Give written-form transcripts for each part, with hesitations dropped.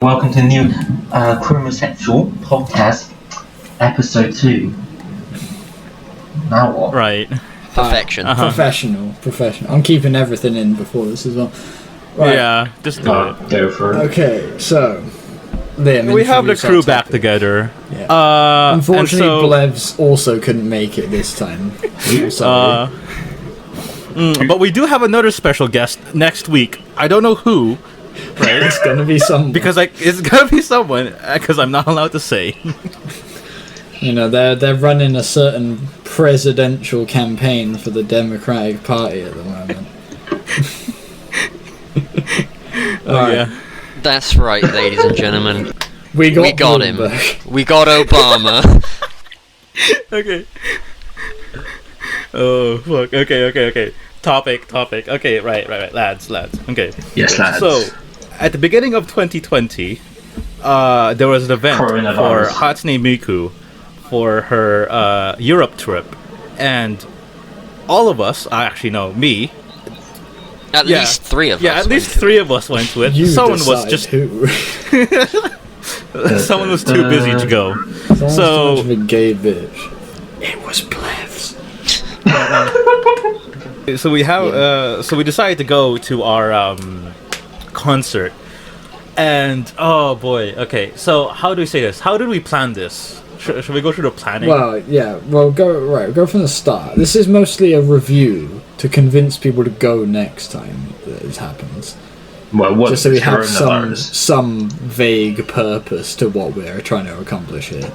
Welcome to the new Chromosexual podcast, Ep2. Now what? Right. Perfection. Professional. I'm keeping everything in before this as well. Right. Yeah, just do it. Go for it. Okay, so Liam, We have the introduce our crew back topic. together. Yeah. Unfortunately, and so, Blevs also couldn't make it this time. Sorry. but we do have another special guest next week. I don't know who, right? It's gonna be some because it's gonna be someone because I'm not allowed to say. You know, they're running a certain presidential campaign for the Democratic Party at the moment. Yeah. That's right, ladies and gentlemen. We got him. Bloomberg. We got Obama. Okay. Oh fuck. Okay. Topic. Okay, right. Lads. Okay. Yes, lads. So, at the beginning of 2020, there was an event for Hatsune Miku for her Europe trip, and all of us, actually no, me. At least three of us. Yeah, at least three of us went to it. You Someone was decide just who. someone was too busy to go. Someone's too much of a gay bitch. It was Blevs. So we decided to go to our concert, and oh boy, okay. So how do we say this? How did we plan this? Should we go through the planning? Well, yeah. Well, go from the start. This is mostly a review to convince people to go next time that it happens. Well, what? Just so we have some vague purpose to what we're trying to accomplish here.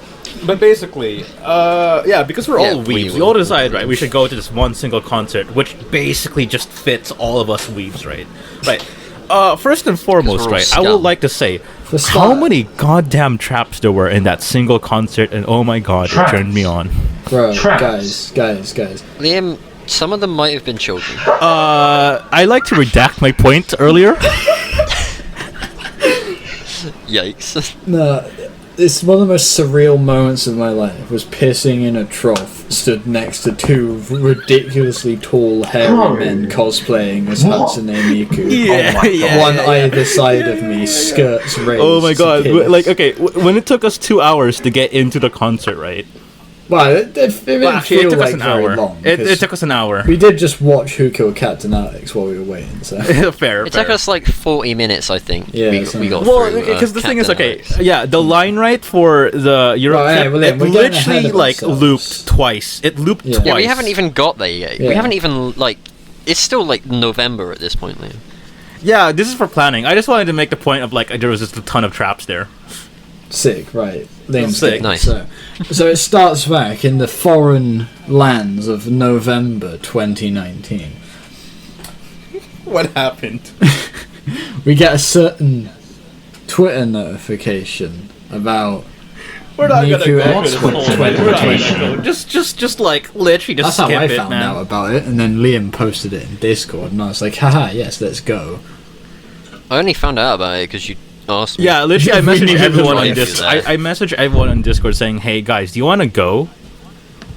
But basically, because we're all we weebs, we all decided, right, we should go to this one single concert, which basically just fits all of us weebs, right? Right. First and foremost, right, I would like to say, how many goddamn traps there were in that single concert, and oh my god, it turned me on. Bro, Traps. guys. Liam, some of them might have been children. I like to redact my point earlier. Yikes. No, it's one of the most surreal moments of my life was pissing in a trough stood next to two ridiculously tall hairy men cosplaying as Hatsune Miku. One either side of me, skirts raised. Oh my god, to piss. like, okay, when it took us 2 hours to get into the concert, right? Well, it didn't feel took like us an very hour. long. It took us an hour. We did just watch Who Killed Captain Alex while we were waiting, so... Fair. It took us like 40 minutes, I think. Yeah, we got Well, through. because the thing is, Captain okay, Alex. yeah, the line right for the Europe Right, trip, well, it we're getting ahead literally of like ourselves. looped twice. It looped Yeah. twice. Yeah, we haven't even got there yet. Yeah. We haven't even, like... It's still, like, November at this point, Liam. Yeah, this is for planning. I just wanted to make the point of like there was just a ton of traps there. Sick, right. Liam's Sick. sick. Nice. So it starts back in the foreign lands of November 2019. What happened? We get a certain Twitter notification about We're not gonna Miku go Expo through this whole thing. We're not gonna 2020. go. Just like literally just That's how skip I it, found man. out about it, and then Liam posted it in Discord, and I was like, haha, yes, let's go. I only found out about it because you asked me. Yeah, literally, I We messaged needed everyone to on drive you Discord. there. I messaged everyone on Discord saying, "Hey guys, do you want to go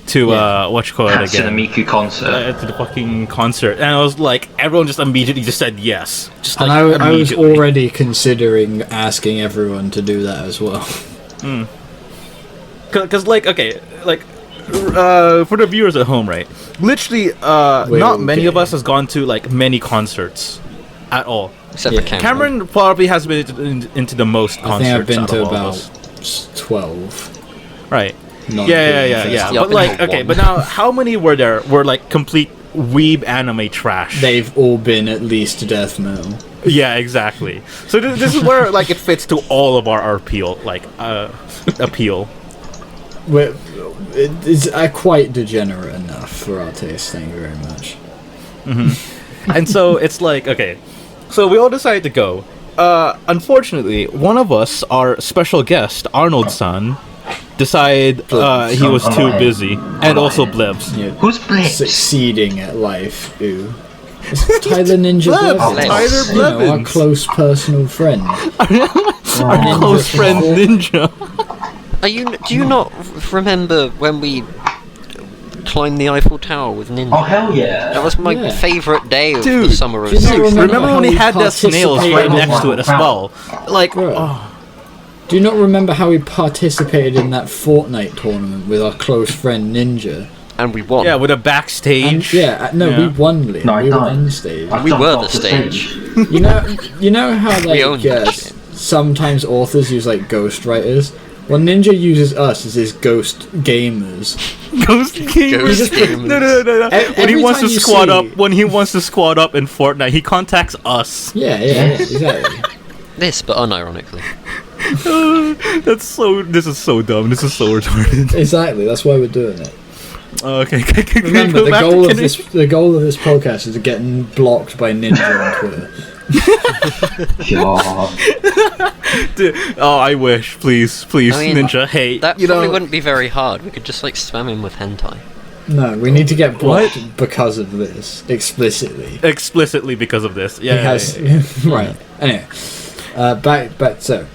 to what you call it Hatsune again? Miku concert. To the fucking concert?" And I was like, everyone just immediately just said yes. Just like And I was immediately. already considering asking everyone to do that as well. Because like, okay, like for the viewers at home, right? Literally, not many of us has gone to like many concerts at all. Except Yeah. for Cameron. Cameron probably has been into the most I concerts. think I've been out to of all of about us. 12. Right. Not Yeah. including Yeah, But I've been like, to okay, one. but now, how many were there? Were like complete weeb anime trash? They've all been at least death metal. Yeah, exactly. So this is where like it fits to all of our appeal, like appeal. It's quite degenerate enough for our taste, thank you very much. And so it's like, okay, so we all decided to go. Unfortunately, one of us, our special guest, Arnold-san, decided he was too busy, and also Blevs. Yeah. Who's Blevs? Succeeding at life, ooh. It's Tyler Ninja Blevs, Blevins. Tyler You know, our Blevins. close personal friend. Our close friend Ninja. Do you not remember when we climbed the Eiffel Tower with Ninja? Oh, hell yeah. That was my Yeah. favourite day of Dude, the summer of do you not '60. remember Remember when how he we had the snails right participated next to it as well? Like, Bro. oh, Do you not remember how we participated in that Fortnite tournament with our close friend Ninja? And we won. Yeah, with a backstage. And, we won, Liam. No, I we were died. on stage. I We jumped were off the stage. You know how We owned that shit. sometimes authors use like ghostwriters? Well, Ninja uses us as his ghost gamers. Ghost gamers. Ghost gamers. No. When he Every wants to time you squad see- up, in Fortnite, he contacts us. Yeah, exactly. This, but unironically. This is so dumb. This is so retarded. Exactly. That's why we're doing it. Okay. Remember, the goal of this podcast is getting blocked by Ninja on Twitter. God. Dude, oh, I wish. Please, I mean, Ninja. Hey, That probably wouldn't be very hard. We could just like spam him with hentai. No, we need to get blocked because of this explicitly. explicitly because of this. He Yeah. has right. Anyway, back. So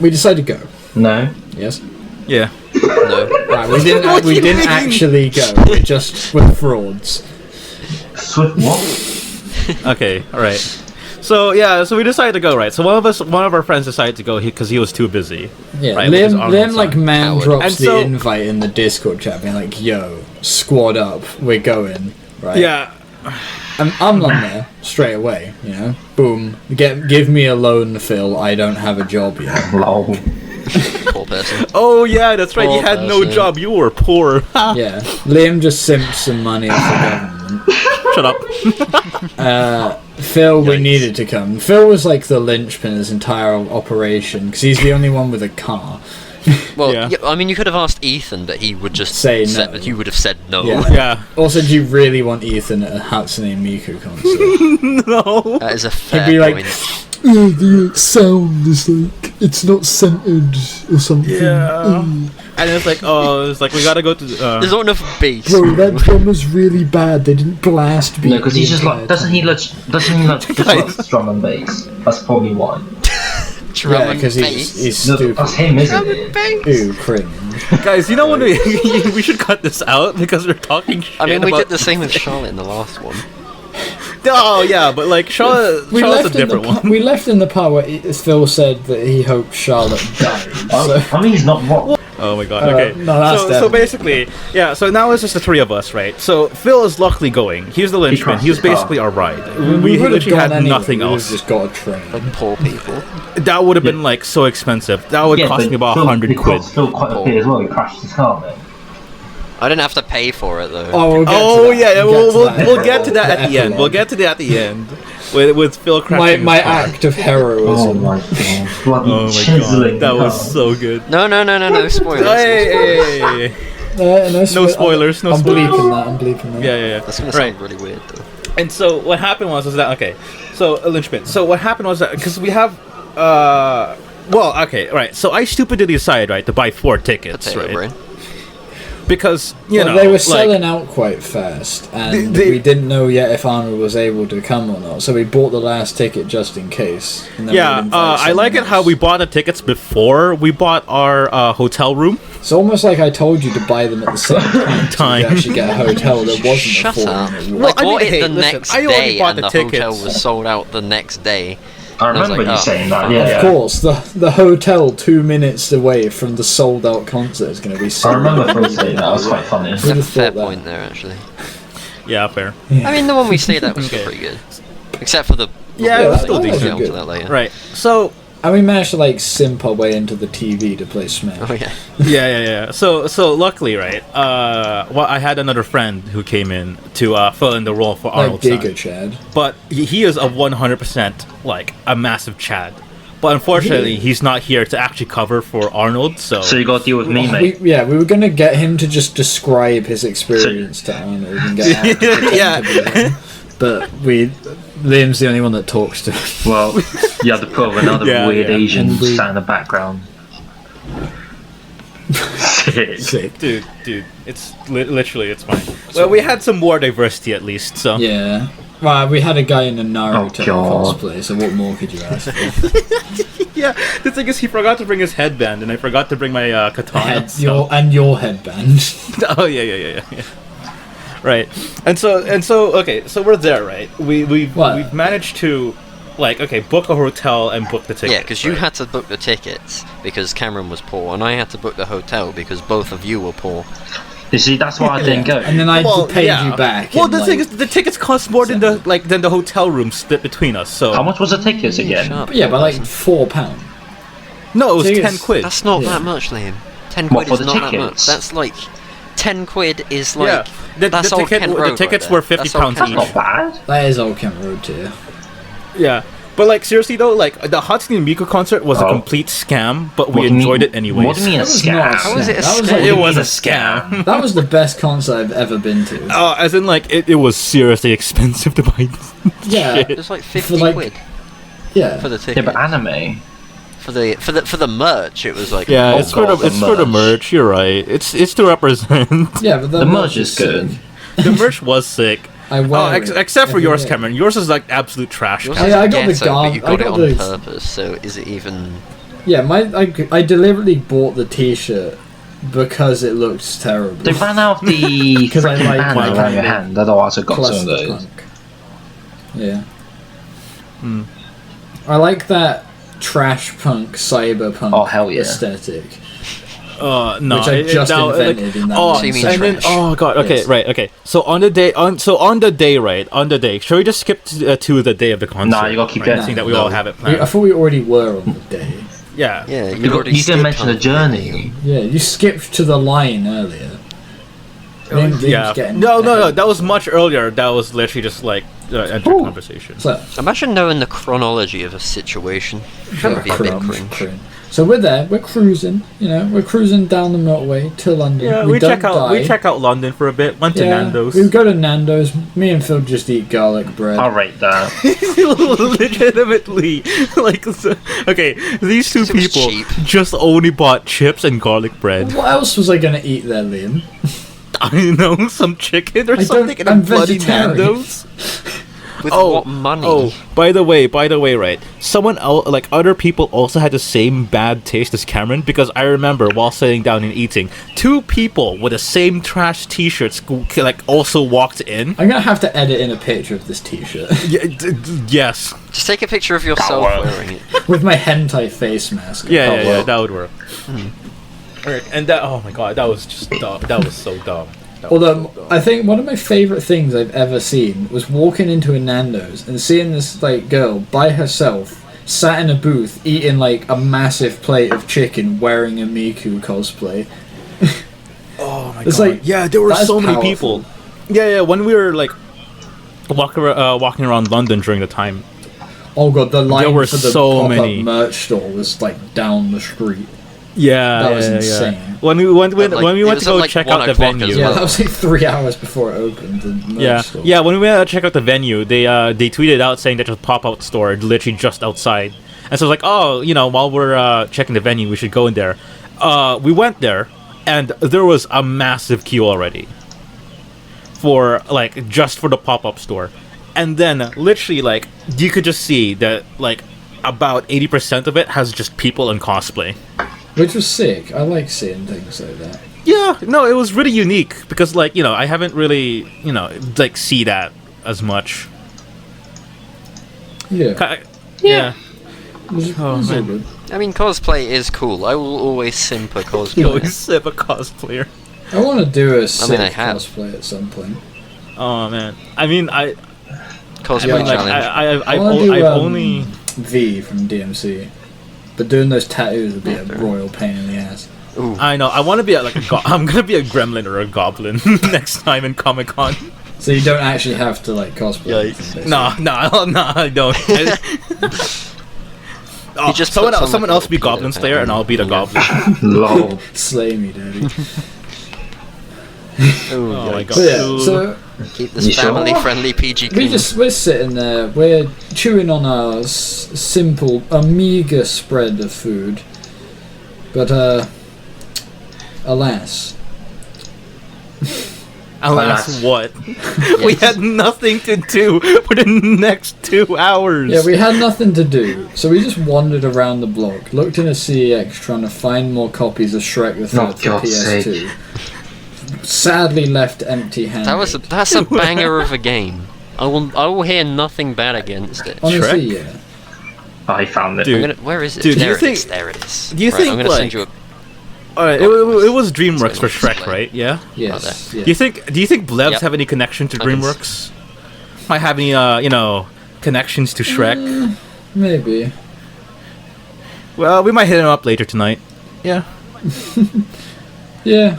we decided to go. No. Yes. Yeah. No. Right, we didn't. What do we you didn't mean? actually go. We just were frauds. Swift what? Okay. All right. So yeah, so we decided to go, right? So one of our friends decided to go because he was too busy. Yeah, Right, with his arm Liam outside. like man Howard. drops And the so- invite in the Discord chat, being like, "Yo, squad up, we're going." Right. Yeah. And I'm on there straight away. You know, boom. Give me a loan, Phil. I don't have a job yet. Lol. Poor person. Oh yeah, that's right. You Poor had no person. job. You were poor. Yeah, Liam just simped some money off the government. Shut up. Phil, we Yikes. needed to come. Phil was like the linchpin of this entire operation because he's the only one with a car. Well, Yeah. I mean, you could have asked Ethan, but he would just Say said, no. You would have said no. Yeah. Yeah. Also, do you really want Ethan at a Hatsune Miku concert? No. That is a fair be like, point. The sound is like, it's not centered or something. Yeah. And it's like, we gotta go to. There's not enough bass. Bro, that drum was really bad. They didn't blast beat. No, because he's just the like, entire doesn't he time. like just like drum and bass? That's probably why. Drum Yeah, and because bass. he's No, stupid. that's him, isn't it? Ooh, cringe. Guys, you know what? We should cut this out because we're talking shit I mean, we about- did the same with Charlotte in the last one. Oh yeah, but like Charlotte's a different one. We left in the part where Phil said that he hoped Charlotte died. So, I mean, he's not wrong. Oh my god. Okay. no, that's so definitely- basically, yeah. So now it's just the three of us, right? So Phil is luckily going. He's the linchpin. crashed He was his car. basically our ride. we We would have literally gone had anyway. nothing We would have else. just got a train. Poor people. That would have been like so expensive. That would cost me about Phil- 100 it quid. cost Phil quite a bit as well. He crashed his car, man. I didn't have to pay for it though. Oh, we'll get Oh to that. yeah, we'll get to that The at the end. epilogue. We'll get to that at the end with Phil crashing. My his car. act of Oh heroism. my god. Bloody Oh my chiseling god, that the was car. so good. No, spoilers. Hey. No spoilers, no I'm spoilers. bleeping that. Yeah. That's gonna Right. sound really weird though. And so what happened was that okay, so a linchpin. So what happened was that because we have well okay right. So I stupidly decided right to buy 4 tickets Potato right brain. because you know They were like, selling out quite fast, and They- we didn't know yet if Arnold was able to come or not. So we bought the last ticket just in case. And then yeah. we'd invite I like it someone how else. we bought the tickets before we bought our hotel room. It's almost like I told you to buy them at the same time. Time. To actually get a hotel that wasn't Shut a up. 4-minute Well, Like, I mean, bought it hey, the listen, next I already day, bought and the the hotel tickets. was sold out the next day. I And I was remember like, you oh. saying that, yeah. Of yeah. course, the hotel 2 minutes away from the sold out concert is going to be I sold remember out. Phil saying that. It was quite funny. You have a have fair thought that? point there, actually. Yeah, fair. I mean, the one we stayed at was Okay. still pretty good, except for the Yeah, it was thing. still We'll decent. get onto Good. that later. Right. So And we managed to like simp our way into the TV to play Smash. Oh yeah. yeah. So luckily, right? Well, I had another friend who came in to fill in the role for Like Arnold's Giga son. Chad. But he is a 100% like a massive Chad. But unfortunately, he's not here to actually cover for Arnold. So So you got to deal with me, mate. We were going to get him to just describe his experience to Arnold and get Arnold to pretend Yeah. to be him. But Liam's the only one that talks to him. Well, you had to put another Yeah, weird yeah. Asian And we- sat in the background. Sick. Sick. dude, it's literally it's fine. Well, we had some more diversity at least. So Yeah. Well, we had a guy in a Naruto God. cosplay, so what more could you ask for? yeah. The thing is, he forgot to bring his headband, and I forgot to bring my katana. so- your headband. Oh yeah. Right, and so okay, so we're there, right? We've What? managed to like, okay, book a hotel and book the tickets. Yeah, because you had to book the tickets because Cameron was poor, and I had to book the hotel because both of you were poor. You see, that's why I didn't go. And then I paid you back. Well, the thing is, the tickets cost more than the hotel room split between us. So how much was the tickets again? Yeah, but like £4. No, it was 10 quid. That's not that much, Liam. 10 quid is not that much. That's like 10 quid is like that's Old Kent Road. The tickets right were £50 each. That's not bad. That is Old Kent Road too. Yeah. But like seriously though, like the Hatsune Miku concert was a complete scam, but we enjoyed it anyways. What do you mean a scam? How was it a scam? Like, it was a scam. That was the best concert I've ever been to. As in like it was seriously expensive to buy. Yeah, it was like 50 quid. Yeah, for the ticket. Yeah, but anime. For the merch, it was like it's for the merch. You're right. It's to represent. Yeah, but the merch is good. The merch was sick. Except for yours, Cameron. Yours is like absolute trash. I got the but you got it on purpose. So is it even? Yeah, I deliberately bought the T-shirt because it looks terrible. They ran out the freaking band around your hand. Otherwise, I got some of those. Yeah. I like that trash punk cyberpunk aesthetic. No, which I just invented in that. Okay. So on the day, shall we just skip to the day of the concert? Nah, you gotta keep going. Seeing that we all have it planned. I thought we already were on the day. Yeah. Yeah, you didn't mention the journey. Yeah, you skipped to the line earlier. No. That was much earlier. That was literally just like enter conversation. So, imagine knowing the chronology of a situation. That would be a bit cringe. So we're there. We're cruising. We're cruising down the motorway to London. Yeah, we check out London for a bit. Went to Nando's. We go to Nando's. Me and Phil just eat garlic bread. I'll rate that. Legitimately, these two people just only bought chips and garlic bread. What else was I gonna eat there, Liam? I know, some chicken or something in a bloody Nando's. With what money? Oh, by the way, right? Someone else, like other people, also had the same bad taste as Cameron because I remember while sitting down and eating, two people with the same trash T-shirts also walked in. I'm gonna have to edit in a picture of this T-shirt. Yes. Just take a picture of yourself wearing it with my hentai face mask. Yeah, that would work. And that, oh my god, that was just dumb. That was so dumb. Although I think one of my favourite things I've ever seen was walking into a Nando's and seeing this girl by herself sat in a booth eating a massive plate of chicken wearing a Miku cosplay. Oh my god! There were so many people. Yeah. When we were walking around London during the time. Oh god, the line for the pop-up merch store was down the street. Yeah, that was insane. Yeah. When we went to go check out the venue, that was 3 hours before it opened. The merch store. Yeah. When we went to check out the venue, they tweeted out saying that there's a pop-out store literally just outside, and so I was like, while we're checking the venue, we should go in there. We went there, and there was a massive queue already for just for the pop-up store, and then literally you could just see that about 80% of it has just people in cosplay. Which was sick. I like seeing things like that. Yeah, no, it was really unique because, I haven't really, see that as much. Yeah. Yeah. Good. I mean, cosplay is cool. I will always simp a cosplayer. You always simp a cosplayer. I want to do a cosplay at some point. Oh man, I mean, cosplay challenge. I've only V from DMC. But doing those tattoos would be a royal pain in the ass. Ooh. I know. I want to be I'm gonna be a gremlin or a goblin next time in Comic-Con. So you don't actually have to cosplay. Nah, I don't. Someone else be Goblin Slayer and I'll be the goblin. Lol. Slay me, daddy. Oh my god. So keep this family-friendly PG clean. We're sitting there, we're chewing on our simple, meager spread of food, but alas. Alas, what? We had nothing to do for the next 2 hours. Yeah, we had nothing to do, so we just wandered around the block, looked in a CEX trying to find more copies of Shrek the Third for PS2. Sadly left empty-handed. That's a banger of a game. I will hear nothing bad against it. Honestly, Shrek? yeah. I found it. Dude. Where is it? Dude, There it is. Do you think, I'm gonna like... send you a... Alright, it was DreamWorks for It's gonna Shrek, display. right? Yeah? Yes. Do you think Blevs Yep. have any connection to I can DreamWorks? Might have any, connections to Shrek? Maybe. Well, we might hit him up later tonight. Yeah. Yeah.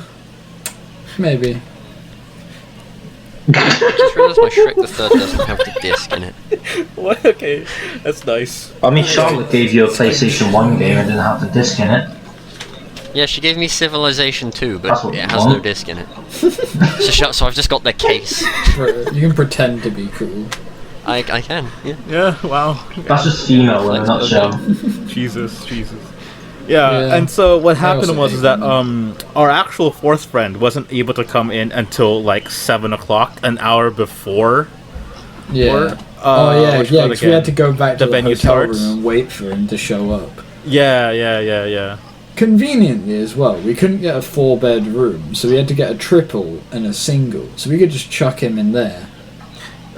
Maybe. I just realised my Shrek the Third doesn't have the disc in it. What? Okay, that's nice. I mean, Charlotte gave you a PlayStation 1 game and didn't have the disc in it. Yeah, she gave me Civilization 2, That's but what it you has want. no disc in it. So I've just got their case. You can pretend to be cool. I can, yeah. Yeah, wow. That's just female in a nutshell. Jesus. Yeah, Yeah. and so what I happened also was hate is that our actual fourth friend wasn't able to come in until like 7 o'clock, an hour before. Yeah. Or, yeah, what's it called because we had to go back to The the venue hotel starts. room and wait for him to show up. Yeah. Conveniently as well, we couldn't get a 4-bed room, so we had to get a triple and a single, so we could just chuck him in there.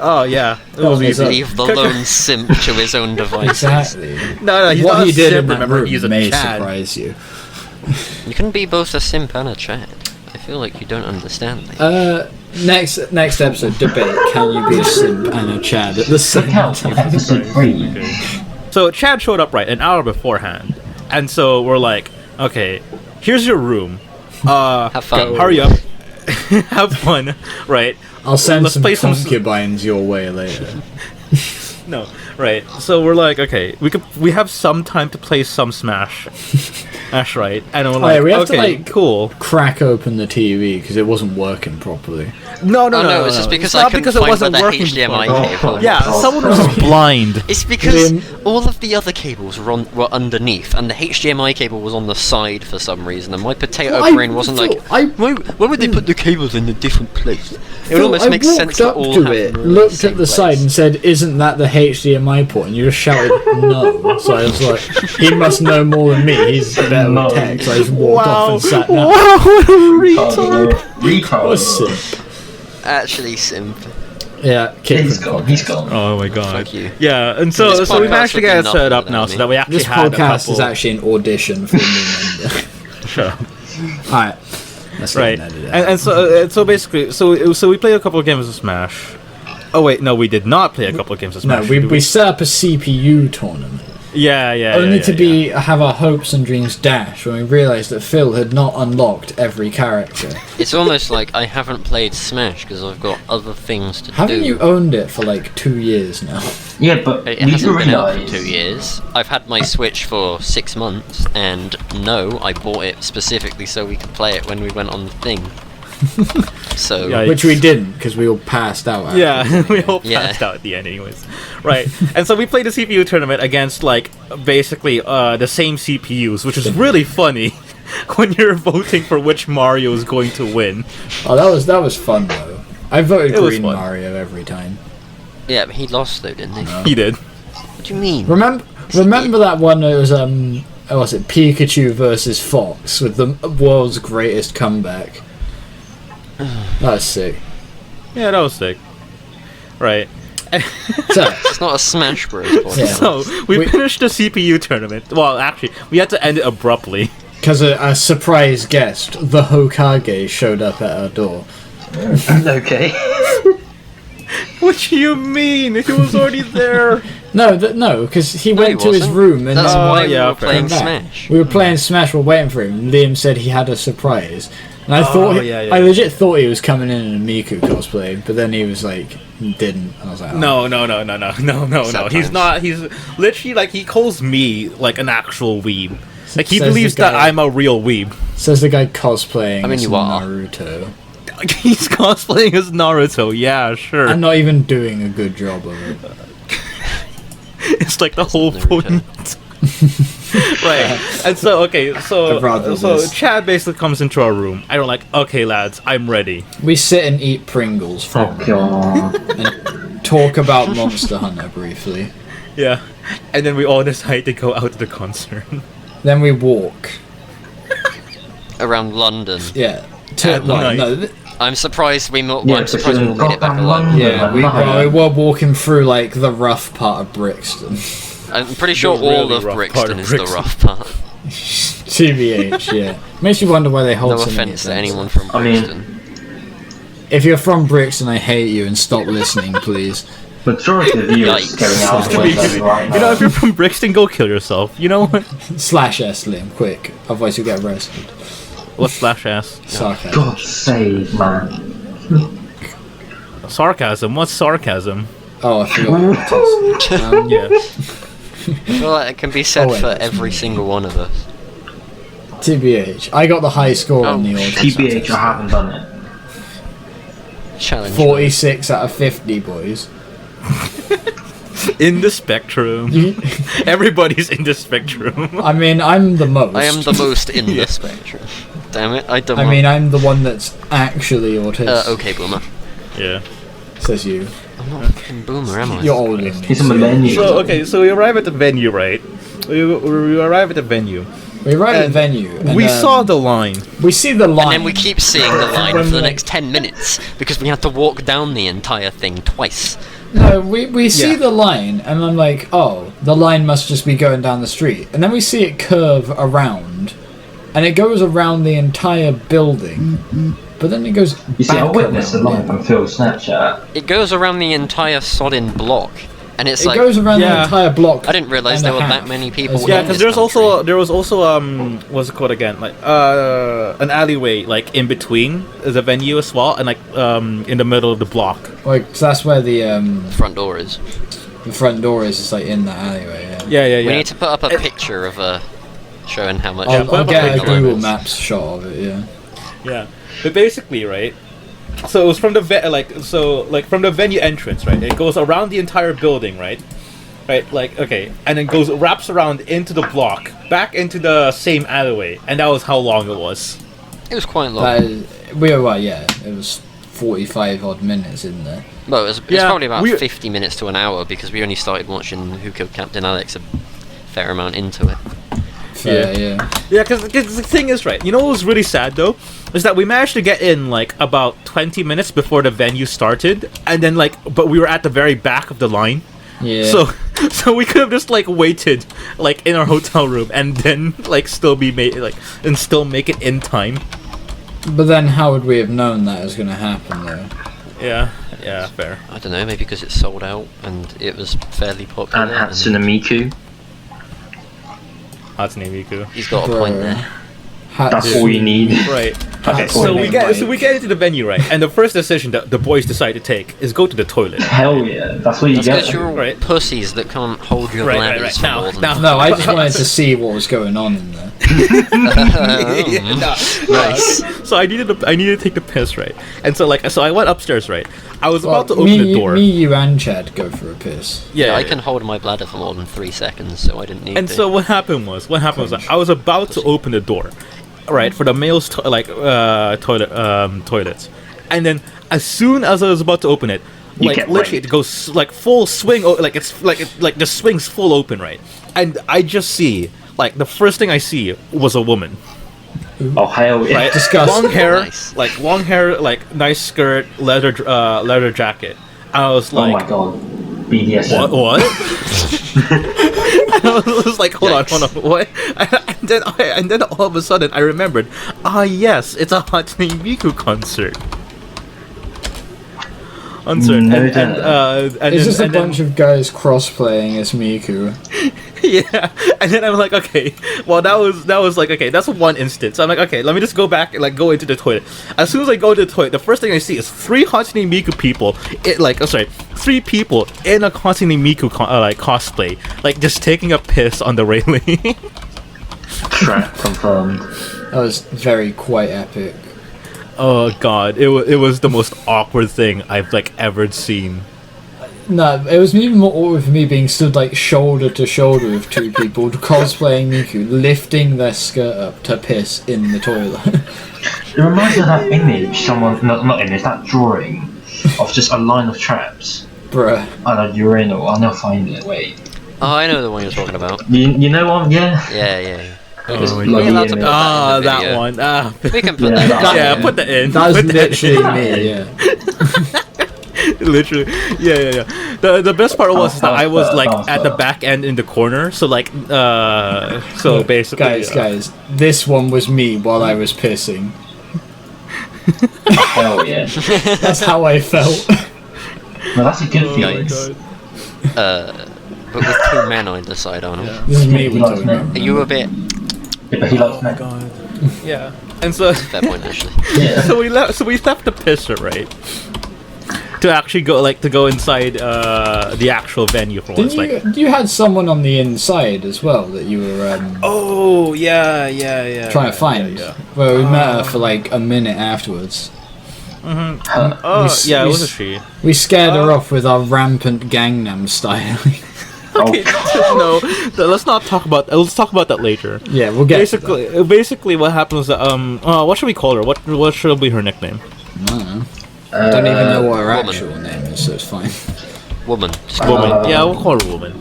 Oh yeah, it Oh, was easy. Leave the lone simp to his own devices. Exactly. No, he's What not he a did simp, in that remember, room he's a may Chad. surprise you. You can be both a simp and a Chad. I feel like you don't understand me. Next episode, debate, can you be a simp and a Chad at the same Count time? episode 3. So Chad showed up right an hour beforehand, and so we're like, okay, here's your room. Have fun. Hurry up, have fun, right? I'll send Let's some play some- concubines your way later. No, right. So we're like, okay, we have some time to play some Smash. That's right. And we're like, yeah, we have to, okay, like, cool. Crack open the TV because it wasn't working properly. No, it's just because It's I not couldn't because it find wasn't where the working HDMI before. cable Yeah, was. someone was blind. It's because Liam- all of the other cables were underneath, and the HDMI cable was on the side for some reason, and my potato Well, brain wasn't like, why would they put the cables in a different place? It would almost make sense to all to have it, them in looked same at the place. side and said, "Isn't that the HDMI port?" And you just shouted, "No!" So I was like, "He must know more than me. He's better No. with tech." So I just walked off and sat down. Wow, what a retard. Retard. What a simp. Actually, simp. Yeah, kid He's from gone. He's gone. Oh my god. Fuck you. Yeah, and This so we podcast managed to would get be it set nothing up now without so me. that we actually This had a podcast couple... is actually an audition for a new member. Shut up. Alright. Let's Right, get edited and so basically, so we played a couple of games of Smash. Oh wait, no, we did not play a couple of games of No, Smash. we did we set up a CPU tournament. Yeah. Only yeah, to yeah. have our hopes and dreams dashed when we realised that Phil had not unlocked every character. It's almost like I haven't played Smash because I've got other things to Haven't do. you owned it for like 2 years now? Yeah, but It you do hasn't been out for realise 2 years. I've had my Switch for 6 months, and no, I bought it specifically so we could play it when we went on the thing. So Yeah, Which we didn't because we all passed out. after. Yeah, we all Yeah. passed out at the end anyways. Right, and so we played the CPU tournament against, like, basically the same CPUs, which is really funny when you're voting for which Mario is going to win. Oh, that was fun though. I voted It was Green fun. Mario every time. yeah, but he lost though, didn't he? He did. What do you mean? Remember that one? It was what was it Pikachu versus Fox with the world's greatest comeback? That was sick. Yeah, that was sick. Right. So, It's not a Smash Bros. podcast. Yeah. So we finished the CPU tournament. Well, actually, we had to end it abruptly. because a surprise guest, the Hokage, showed up at our door. Okay. What do you mean? He was already there. No, because he No, went he to his wasn't. room and That's Oh, why yeah, we were fair. playing came back. Smash. We were playing Smash, we're waiting for him. Liam said he had a surprise. And I thought, yeah. I legit thought he was coming in a Miku cosplay, but then he was like, he didn't. I was like, oh. No. He's Sometimes. not. He's literally like he calls me like an actual weeb. Like he Says the believes that guy- I'm a real weeb. Says the guy cosplaying I mean, as you are. Naruto. He's cosplaying as Naruto. Yeah, sure. I'm not even doing a good job of it. It's like the whole Naruto. point. Right. And so I'd rather so this. Chad basically comes into our room. And we're like, okay, lads, I'm ready. We sit and eat Pringles for Oh god. and talk about Monster Hunter briefly. Yeah. And then we all decide to go out to the concert. Then we walk. Around London. Yeah. At night. I'm surprised we Yeah, weren't surprised we because made it back goddamn alive. London, Yeah, we man. were walking through like the rough part of Brixton. I'm pretty sure The all really of rough Brixton part of is the Brixton. rough part. TBH, yeah. Makes you wonder why they hold No so many offense to events. anyone from I mean- Brixton. If you're from Brixton, I hate you and stop listening, please. Majority of you is Yikes. going out the window right now. You know, if you're from Brixton, go kill yourself. You know what? Slash S Lim, quick. Otherwise you'll get arrested. What's slash ass? Sarcasm. God's sake, man. Sarcasm. What's sarcasm? Oh, I forgot what it is. Yeah. I feel like it can be said Oh, wait, for that's every me. single one of us. TBH. I got the high score on the audio. TBH, I haven't done it. Challenge. 46 out of 50, boys. In the spectrum. Everybody's in the spectrum. I mean, I'm the most. I am the most in Yeah. the spectrum. Damn it, I don't I mean, I'm the one that's actually autistic. okay, Boomer. Yeah. Says you. I'm not a fucking Boomer, am I? You're older than me. He's a millennial. So okay, so we arrive at the venue, right? We arrive at the venue. We arrive at the And venue. And, we saw the line. We see the line. And then we keep seeing the line When for the we- next 10 minutes because we had to walk down the entire thing twice. No, we see Yeah. the line, and I'm like, oh, the line must just be going down the street. And then we see it curve around, and it goes around the entire building. But then it goes You see, I back witnessed it around live on Phil's Snapchat. It goes around the entire sodding block. And it's It like, goes around the Yeah. entire block. I didn't realise and there a were half that many people as in Yeah, well. because this country. there was also what's it called again? Like an alleyway like in between the venue as well, and like in the middle of the block. Like, so that's where the front door is. front door is. It's like in the alleyway. Yeah. Yeah, yeah, yeah. We need to put up a picture of showing how much. I'll, put I'll up a get a picture. Google Maps shot of it. Yeah. Yeah, but basically, right. So it was from the from the venue entrance, right? It goes around the entire building, right? Right, like okay, and then wraps around into the block, back into the same alleyway, and that was how long it was. It was quite long. That is, we were right. Yeah, it was 45 odd minutes in there. Well, it was Yeah, probably about we- 50 minutes to an hour because we only started watching Who Killed Captain Alex a fair amount into it. Fair, yeah. Yeah, because the thing is, right, you know what was really sad, though? Is that we managed to get in, like, about 20 minutes before the venue started, and then, like, but we were at the very back of the line. Yeah. So we could have just, like, waited, like, in our hotel room, and then, like, still make it in time. But then, how would we have known that was going to happen, though? Yeah, fair. I don't know, maybe because it sold out and it was fairly popular. And Hatsune Miku. Hatsune Miku. He's got a point there. That's all you need. Right. Okay, That's so all we you get need. into the venue, right? And the first decision that the boys decide to take is go to the toilet. Hell yeah, that's what you That's get. because you're all Right. pussies that can't hold your Right, bladders right. for Now- more than... now- No, I just wanted to see what was going on in there. Yeah, no, Nice. So I needed to take the piss, right? And so I went upstairs, right? I was Well, about to open me, the door. Me, you, and Chad go for a piss. Yeah, I can hold my bladder for more than 3 seconds, so I didn't need And to. so what happened was that I was about to open the door, right, for the male's toilets, and then as soon as I was about to open it, You like get literally raped. it goes like full swing, like it's like the swing's full open, right, and I just see like the first thing I see was a woman. Oh hell yeah. Right, Disgusting. long hair, like nice skirt, leather jacket. I was Oh like, my god. BDSM. What? I was like, hold on, what? And then all of a sudden I remembered, yes, it's a Hatsune Miku concert. No, And It's just a then- bunch of guys cross-playing as Miku. yeah, and then I'm like, okay, well that was like, okay, that's one instance. I'm like, okay, let me just go back and like go into the toilet. As soon as I go to the toilet, the first thing I see is 3 Hatsune Miku people. Three people in a Hatsune Miku cosplay, like just taking a piss on the railing. Trap confirmed. That was quite epic. Oh god, it was the most awkward thing I've like ever seen. No, it was even more awkward for me being stood like shoulder to shoulder with 2 people cosplaying Miku, lifting their skirt up to piss in the toilet. It reminds me of that image, not image, that drawing of just a line of traps Bruh. and a urinal. I'll never find it. Wait. Oh, I know the one you're talking about. You know one? Yeah? Yeah. Just my bloody allowed to image. put that in the that video. one. We can put Yeah, that in. that- Yeah, put that in. That was Put that in. literally me, yeah. Literally, yeah. The best part was that I was like at the back end in the corner, so like so basically, guys, this one was me while I was pissing. Hell yeah. That's how I felt. No, that's a good feeling. But with two men on either side, aren't we? Yeah. This is me He we're likes talking men. about. Are you a bit? Yeah, but he likes Oh men. god. Yeah. And so Fair point, actually. Yeah. so we left the pisser, right? To actually go inside the actual venue for once. You had someone on the inside as well that you were Oh yeah. trying to find. Yeah. Well, we met her for like a minute afterwards. Oh yeah, it was a she. We scared her off with our rampant Gangnam style. Okay, no, let's not talk about. Let's talk about that later. Yeah, we'll get to that. Basically, what happens? What should we call her? What should be her nickname? I don't know. I don't even know what her Woman. actual name is, so it's fine. Woman. Just Woman. Yeah, we'll call her Woman.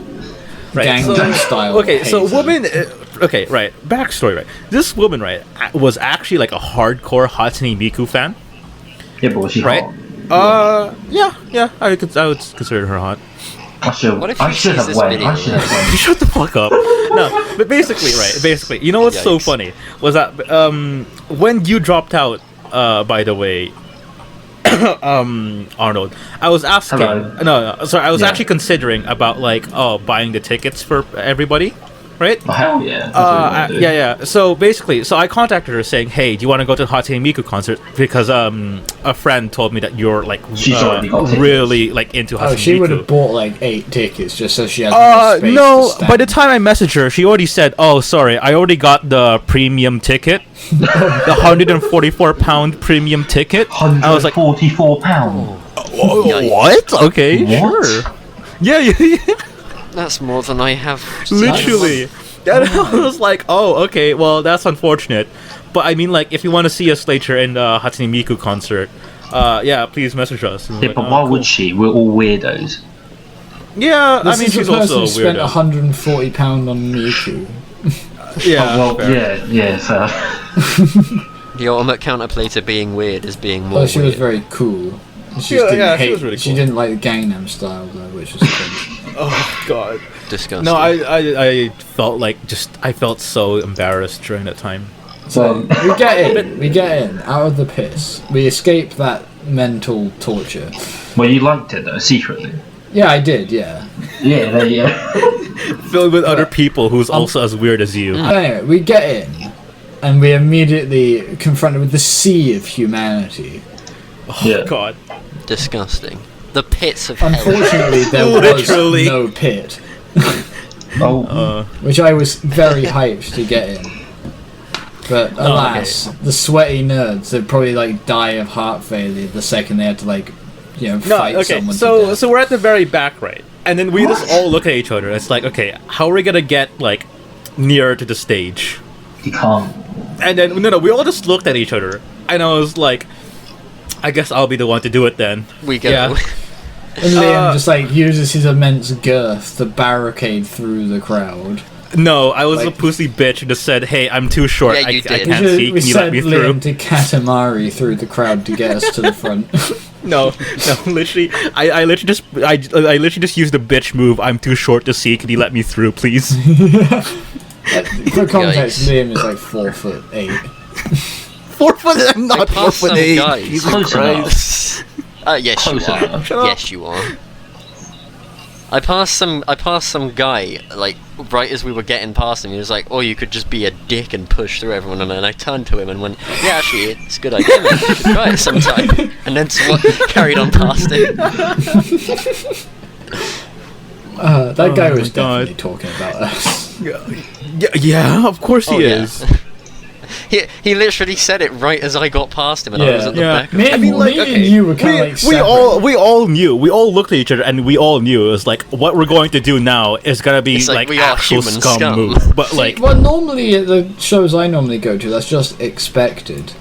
Right. Gangnam style. Okay, so hater. woman. Okay, right. Backstory, right. This woman, right, was actually like a hardcore Hatsune Miku fan, Yeah, but was she right? hot? Yeah. I would consider her hot. What if I she should sees have this went. video? I should have went. Shut the fuck up. No, but basically, you know what's so Yikes. funny was that when you dropped out, by the way, Arnold, I was asking. Hello. No, sorry, I was Yeah. actually considering about like buying the tickets for everybody, right? Oh, hell yeah. That's what we wanna do. Yeah. So basically, I contacted her saying, "Hey, do you want to go to the Hatsune Miku concert?" Because a friend told me that you're like She's already got tickets. really like into Hatsune Oh, she would Miku. have bought like 8 tickets just so she had enough space No. to stand. By the time I messaged her, she already said, "Oh, sorry, I already got the premium ticket, the £144 premium ticket." I was like, £144. "What? Okay, What? sure." Yeah. That's more than I have. Literally. And I was like, "Oh, okay. Well, that's unfortunate, but I mean, like, if you want to see us later in the Hatsune Miku concert, yeah, please message us." And I was Yeah, like, but "Oh, why cool." would she? We're all weirdos. Yeah, This I mean, is she's the person also a who spent weirdo. £140 on Miku. Yeah, Well, fair. yeah, fair. The ultimate counterplay to being weird is being more Well, she was weird. very cool. She Yeah, just didn't yeah, she hate. was really She cool. didn't like the Gangnam style though, which was cringe. Oh god. Disgusting. No, I felt like I felt so embarrassed during that time. So we get in, out of the piss. We escape that mental torture. Well, you liked it though, secretly. Yeah, I did. Yeah. Yeah, there you go. Filled with other people who's also as weird as you. Anyway, we get in, and we immediately confronted with the sea of humanity. Yeah. God. Disgusting. The pits of hell. Unfortunately, there Literally. was no pit, Oh, which I was very hyped to get in. But alas, the sweaty nerds, they'd probably like die of heart failure the second they had to like, No, fight okay. someone to So death. we're at the very back, right? And then we just all look at each other. It's like, okay, how are we gonna get like nearer to the stage? you can't. And then no, we all just looked at each other, and I was like, I guess I'll be the one to do it then. We go. Yeah. And Liam just like uses his immense girth to barricade through the crowd. No, I was Like- a pussy bitch and just said, "Hey, I'm too short. Yeah, you I did. can't see. We Can you let sent me Liam through?" to Katamari through the crowd to get us to the front. No, literally, I literally just used the bitch move. I'm too short to see. Can you let me through, please? For context, Yikes. Liam is like 4'8". 4 foot. I'm not 4 passed foot some 8. guys. Jesus Close Christ. Yes, you Close are. enough. Shut up. Yes, you are. I passed some guy like right as we were getting past him. He was like, "Oh, you could just be a dick and push through everyone." And then I turned to him and went, "Yeah, actually, it's a good idea. Man. You should try it sometime." And then carried on past him. That guy Oh was my God. definitely talking about us. Yeah, of course he Oh, yeah. is. He literally said it right as I got past him, and I was at the Yeah. back. Of Me, him. me and you were kind of like separate. we all knew. We all looked at each other and we all knew it was like what we're going to do now is gonna be It's like we are actual human scum scum. move. But like Well, normally at the shows I normally go to, that's just expected.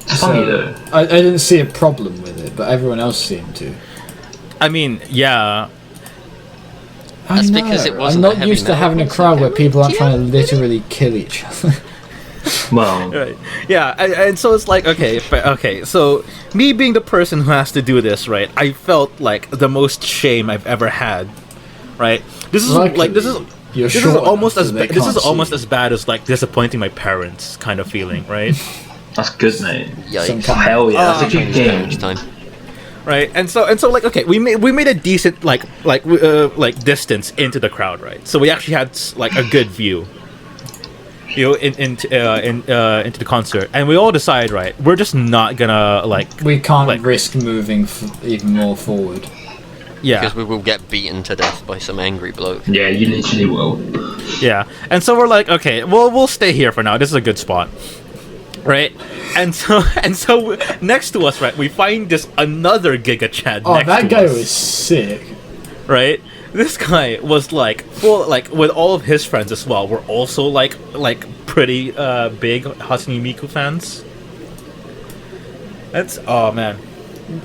It's funny though. I didn't see a problem with it, but everyone else seemed to. I mean, yeah. That's I because it know. wasn't I'm a not heavy used to metal having a concert. crowd where people are trying to literally kill each other. Well, Right. Yeah, and so it's like, okay, so me being the person who has to do this, right? I felt like the most shame I've ever had, right? This is Luckily, this is almost as bad as like disappointing my parents kind of feeling, right? that's good, mate. Yikes. Oh, hell yeah, that's a good game. Each time. Right, and so like, okay, we made a decent like distance into the crowd, right? So we actually had like a good view, into the concert, and we all decide, right, we're just not gonna we can't risk moving even more forward. Yeah, Because we will get beaten to death by some angry bloke. Yeah, you literally will. yeah, and so we're like, okay, well, we'll stay here for now. This is a good spot. Right, and so next to us, right, we find this another Giga Chad. Oh, next that to guy us, was sick. right. This guy was like full, like with all of his friends as well. We're also like pretty big Hatsune Miku fans. That's oh man,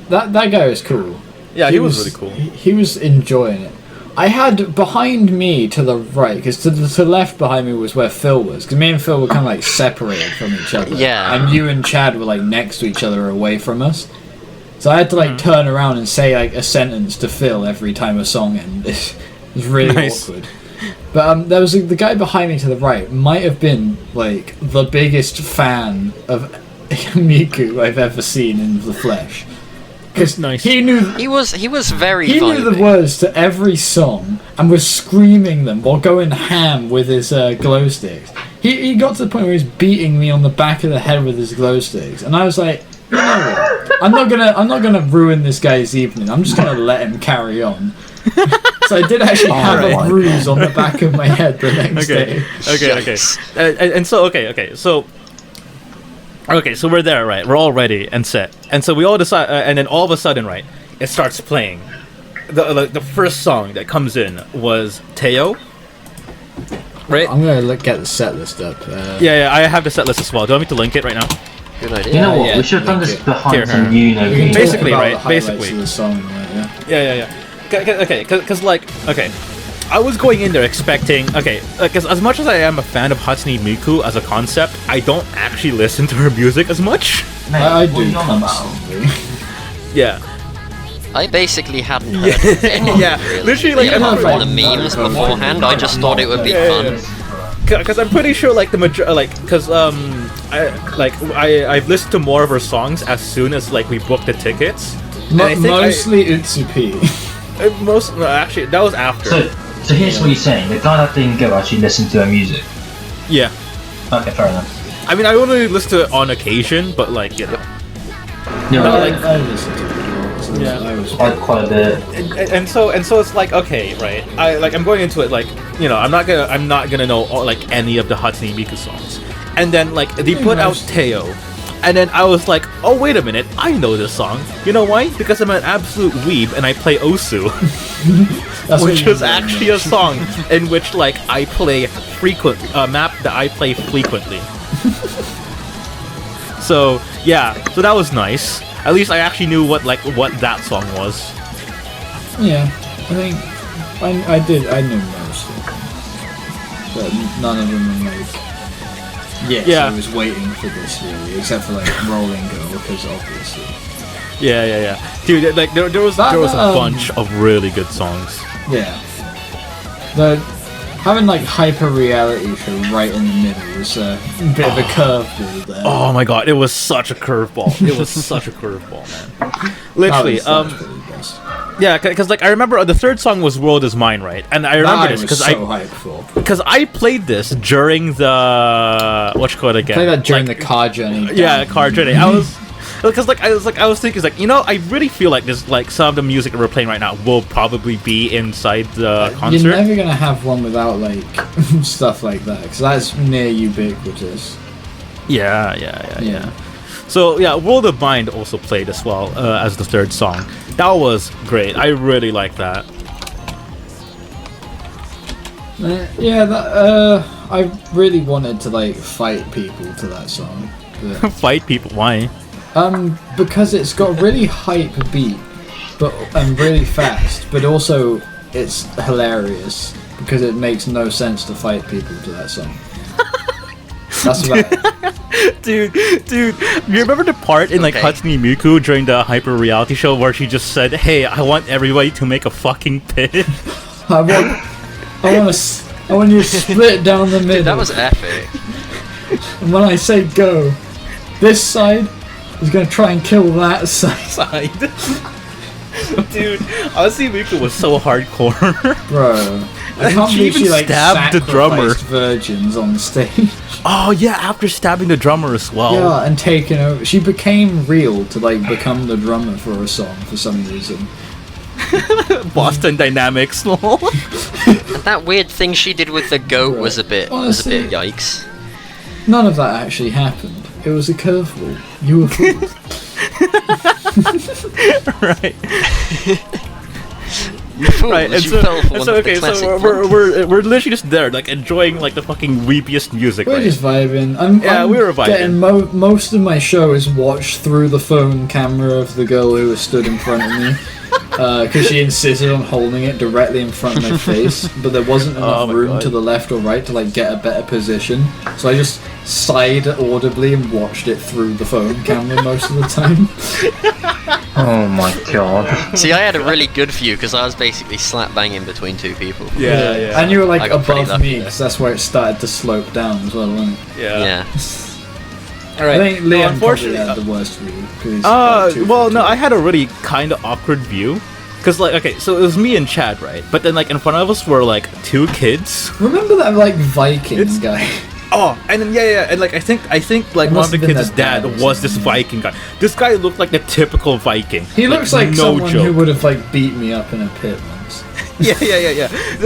That guy was cool. yeah, he was really cool. He was enjoying it. I had behind me to the right, because to the left behind me was where Phil was, because me and Phil were kind of like separated from each other. Yeah. And you and Chad were like next to each other away from us. So I had to like turn around and say like a sentence to Phil every time a song ended. It was really Nice. awkward. But there was the guy behind me to the right might have been like the biggest fan of Miku I've ever seen in the flesh. Because Nice. he knew He was very he knew the vibey. words to every song and was screaming them while going ham with his glow sticks. He got to the point where he was beating me on the back of the head with his glow sticks, and I was like, you know what? I'm not gonna ruin this guy's evening. I'm just gonna let him carry on. So I did actually have a bruise on the back of my head the next day. Okay. So we're there, right? We're all ready and set, and so we all decide, and then all of a sudden, right, it starts playing. The first song that comes in was Teo, right? I'm gonna get the set list up. Yeah, I have the set list as well. Do you want me to link it right now? Good idea. You know what? yeah, we should have done this link it. behind Here, some here. We can talk Basically, about right, the highlights basically. of the song, right, yeah. Yeah. Okay, because I was going in there expecting, because as much as I am a fan of Hatsune Miku as a concept, I don't actually listen to her music as much. Mate, I what are do you on about? constantly. Yeah. I basically hadn't heard of any Yeah, really. literally, like, Apart I'm from the memes beforehand, I just thought it would be Yeah. fun. Because I'm pretty sure, like, I've listened to more of her songs as soon as, like, we booked the tickets. And I think Mostly Utsupi. Actually, that was after. So here's what you're saying. The guy that didn't go actually listened to her music. Yeah. Okay, fair enough. I mean, I only listen to it on occasion, but, like, you know. No, I listened to it. So Yeah. I was quite a bit. And so it's like, okay, right, I'm going into it like, you know, I'm not gonna know all, like, any of the Hatsune Miku songs, and then like they put out Teo, and then I was like, oh wait a minute, I know this song. You know why? Because I'm an absolute weeb and I play Osu, which is actually a song in which like I play frequently, a map that I play frequently. So yeah, so that was nice. At least I actually knew what that song was. Yeah, I think I knew most of them, but none of them were like. Yes, Yeah. I was waiting for this really, except for like Rolling Girl, because obviously. Yeah. Dude, like there was a bunch of really good songs. Yeah. Having like hyper reality show right in the middle was a bit of a curveball there. Oh my god, it was such a curveball. It was such a curveball, man. Literally, That was really the best. yeah, because like I remember the third song was "World Is Mine," right? And I remember this because so hyped for. because I played this during the what you call it again? Play that during the car journey. Yeah, car journey. I was thinking, like, you know, I really feel like this, like, some of the music that we're playing right now will probably be inside the concert. You're never gonna have one without like stuff like that, because that's near ubiquitous. Yeah. So yeah, World of Mind also played as well as the third song. That was great. I really like that. I really wanted to like fight people to that song, but Fight people? Why? because it's got a really hype beat, and really fast, but also it's hilarious because it makes no sense to fight people to that song. That's about it. dude, you remember the part in like Hatsune Miku during the hyper reality show where she just said, "Hey, I want everybody to make a fucking pit." I want you to split down the middle. Dude, that was epic. And when I say go, this side is gonna try and kill that side. Dude, Hatsune Miku was so hardcore. Bro. I And can't she believe even she like stabbed the drummer. sacrificed virgins on stage. Oh yeah, after stabbing the drummer as well. Yeah, and taking over. She became real to like become the drummer for a song for some reason. Boston Dynamics. That weird thing she did with the goat was a bit Honestly, yikes. None of that actually happened. It was a curveball. You were fooled. Right. You fools, Right, and you so, fell for and one so of the okay, classic so we're literally just there, like enjoying like the fucking weepiest music, We're right? just vibing. I'm we were vibing. Getting most of my show is watched through the phone camera of the girl who was stood in front of me. Because she insisted on holding it directly in front of my face, but there wasn't enough room to the left or right to like get a better position. So I just sighed audibly and watched it through the phone camera most of the time. Oh my god. See, I had a really good view because I was basically slap banging between two people. Yeah. And you were like I got pretty above lucky me, there. because that's where it started to slope down as well, wasn't it? Yeah. All right. I think Liam unfortunately, probably had the worst view. 'Cause he's, like, 2 well, foot no, tall. I had a really kind of awkward view. Cause like, okay, so it was me and Chad, right? But then like in front of us were like 2 kids. Remember that like Viking It's- guy? Oh, and then yeah, and like I think like It one of must the have been kids' their dad dad or was this something. Viking guy. This guy looked like the typical Viking. He looks like no someone joke. who would have like beat me up in a pit once. Yeah.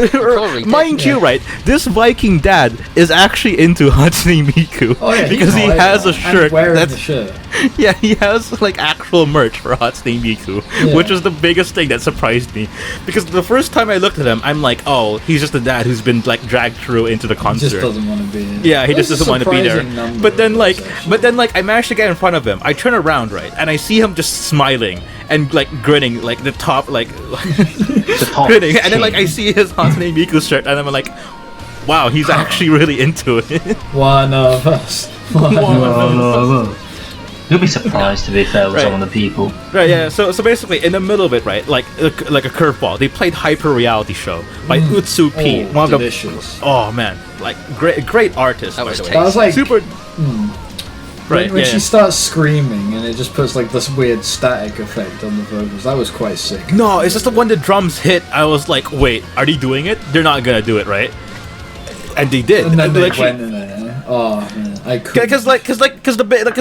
Probably did, Mind you, right? This Viking dad is actually into Hatsune Miku Oh yeah, because he quite has a well. shirt And wearing that's the shirt. yeah, he has like actual merch for Hatsune Miku, Yeah. which was the biggest thing that surprised me. Because the first time I looked at him, I'm like, oh, he's just a dad who's been like dragged through into the He concert. just doesn't want to be in. Yeah, he That's just a doesn't want to be there. surprising number But then of like, those, actually. but then like, I managed to get in front of him. I turn around, right, and I see him just smiling and like grinning, like the top, like The top grinning, and then like I king. see his Hatsune Miku shirt, and I'm like, wow, he's actually really into it. One of us. No. You'll be surprised, to be fair, with Right. some of the people. Right, yeah. So basically, in the middle of it, right, like a curveball, they played Hyper Reality Show by Utsu P. Oh, one of delicious. the oh man, like great artist. That by was the way. That was like Super. Right, when yeah. she starts screaming and it just puts like this weird static effect on the vocals. That was quite sick. No, it's just that when the drums hit, I was like, wait, are they doing it? They're not gonna do it, right? And they did. And then they Literally- went in there. Oh man, I couldn't. Because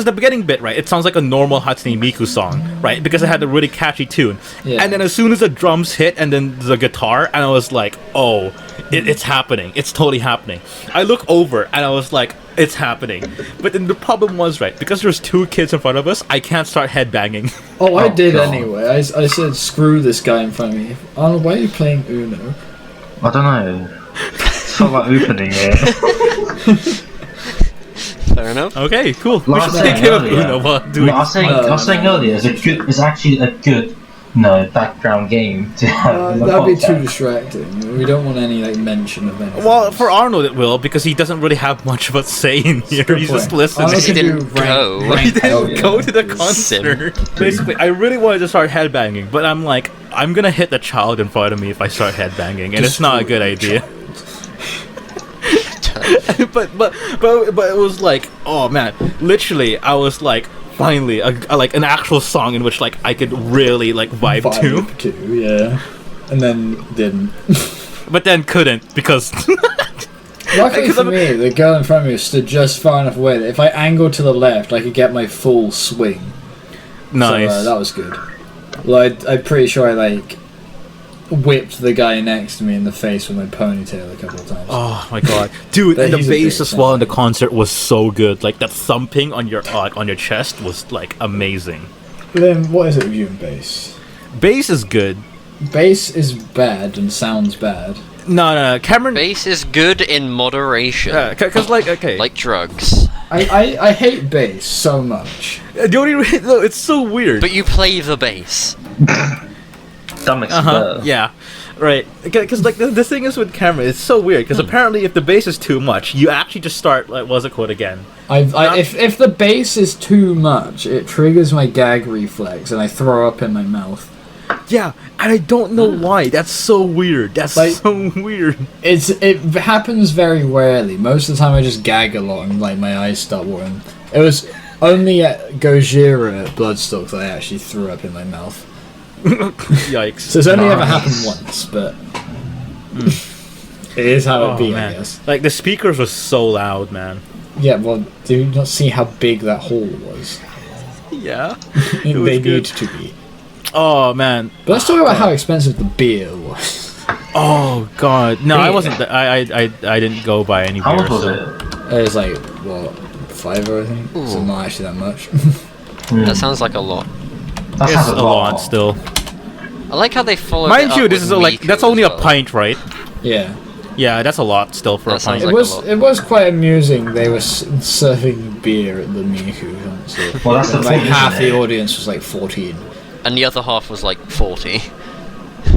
the beginning bit, right, it sounds like a normal Hatsune Miku song, right? Because it had a really catchy tune. Yeah. And then as soon as the drums hit and then the guitar, and I was like, oh, it's happening. It's totally happening. I look over and I was like, it's happening. But then the problem was, right, because there's 2 kids in front of us, I can't start headbanging. Oh, I did God. anyway. I said, screw this guy in front of me. Arnold, why are you playing Uno? I don't know. It's not like opening it. Fair enough. Okay, cool. We Like should I was take saying care of earlier- Uno while doing. I was saying earlier, it's actually a good, background game to have. in the That'd be too podcast. distracting. We don't want any like mention of anything. Well, for Arnold it will, because he doesn't really have much of a say in here. Good He's just point. listening. Arnold He can didn't do go. He rank didn't coding. go to the concert. Basically, I really wanted to start headbanging, but I'm like, I'm gonna hit the child in front of me if I start headbanging, and it's not a good idea. but it was like, oh man, literally, I was like, finally, like an actual song in which like I could really like vibe to, Vibe to, yeah. And then didn't. but then couldn't because. Luckily Because for I'm- me, the girl in front of me stood just far enough away that if I angled to the left, I could get my full swing. Nice. So, that was good. Well, I'm pretty sure I like whipped the guy next to me in the face with my ponytail a couple of times. Oh my god, dude! But And the he's a bass big as well in the fan. concert was so good. Like that thumping on your chest was like amazing. Then what is it with you and bass? Bass is good. Bass is bad and sounds bad. No, Cameron. Bass is good in moderation. Cause like okay, Like drugs. I hate bass so much. the only no, it's so weird. But you play the bass. That makes it better. Yeah. Right, because like the thing is with camera, it's so weird. Because apparently, if the bass is too much, you actually just start like, what's it called again? If the bass is too much, it triggers my gag reflex, and I throw up in my mouth. Yeah, and I don't know why. That's so weird. That's Like, so weird. It happens very rarely. Most of the time, I just gag a lot, and like my eyes start watering. It was only at Gojira at Bloodstock that I actually threw up in my mouth. Yikes. So it's only ever happened once, but it is how it be, man. I guess. Like the speakers were so loud, man. Yeah, well, do you not see how big that hall was? Yeah. They need to be. Oh man. But let's talk about how expensive the beer was. Oh god. No, I wasn't. I didn't go buy any How beer. much was So. it? It was like what, $5, I think. So not actually that much. That sounds like a lot. That It's sounds a lot still. I like how they followed. Mind it you, up this with is like Miku that's only as a well. pint, right? Yeah. Yeah, that's a lot still for That a sounds pint. like- a lot. It was quite amusing. They were serving beer at the Miku concert. Well, that's the like thing, half isn't the it? audience was like 14. And the other half was like 40.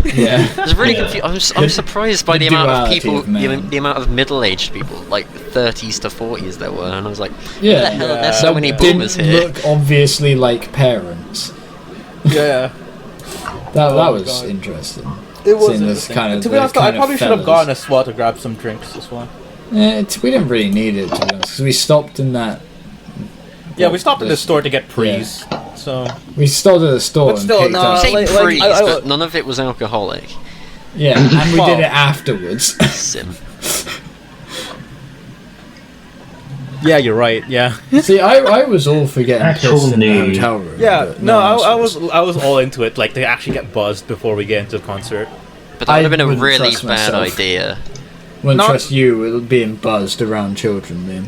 Yeah. It's really confusing. I'm surprised by the amount of duality people, of man. the amount of middle-aged people, like 30s to 40s there were, and I was like, Yeah. what the hell? There's so many Didn't boomers here. look obviously like parents. Yeah. That Oh was God. interesting. It was Seeing this interesting. kind of- To be the honest, I kind of probably should have fellas. gotten a SWAT to grab some drinks as well. We didn't really need it, to be honest, because we stopped in that. Yeah, we stopped at the This- store to get prees. So We stopped at the store But and still, picked no, up. Say like, freeze, I- but none of it was alcoholic. Yeah, and we Well- did it afterwards. Sim. yeah, you're right. Yeah. See, I was all for getting Actual pissed in the nude. hotel room. Yeah, but no, one I else was all into it. Like to actually get buzzed before we get into the concert. But that would have been a wouldn't really trust bad myself. idea. Wouldn't Not- trust you being buzzed around children, then.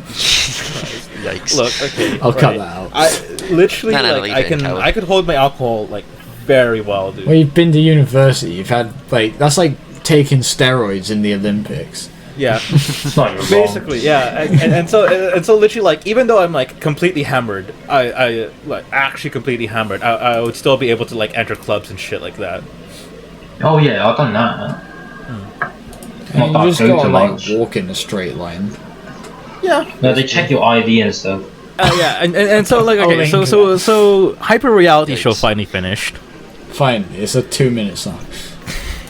Yikes. Look, okay, I'll cut right. that out. I literally No, like leave I it, can coward. I could hold my alcohol like very well, dude. Well, you've been to university. You've had like that's like taking steroids in the Olympics. Yeah, It's not your basically, yeah, and so literally like even though I'm like completely hammered, I like actually completely hammered, I would still be able to like enter clubs and shit like that. Oh yeah, I've done that. And Not you just that, go gotta to like lunch. walk in a straight line. Yeah, No, they check your IV and stuff. yeah, and so like okay, so hyper reality show finally finished. Finally, it's a 2-minute song.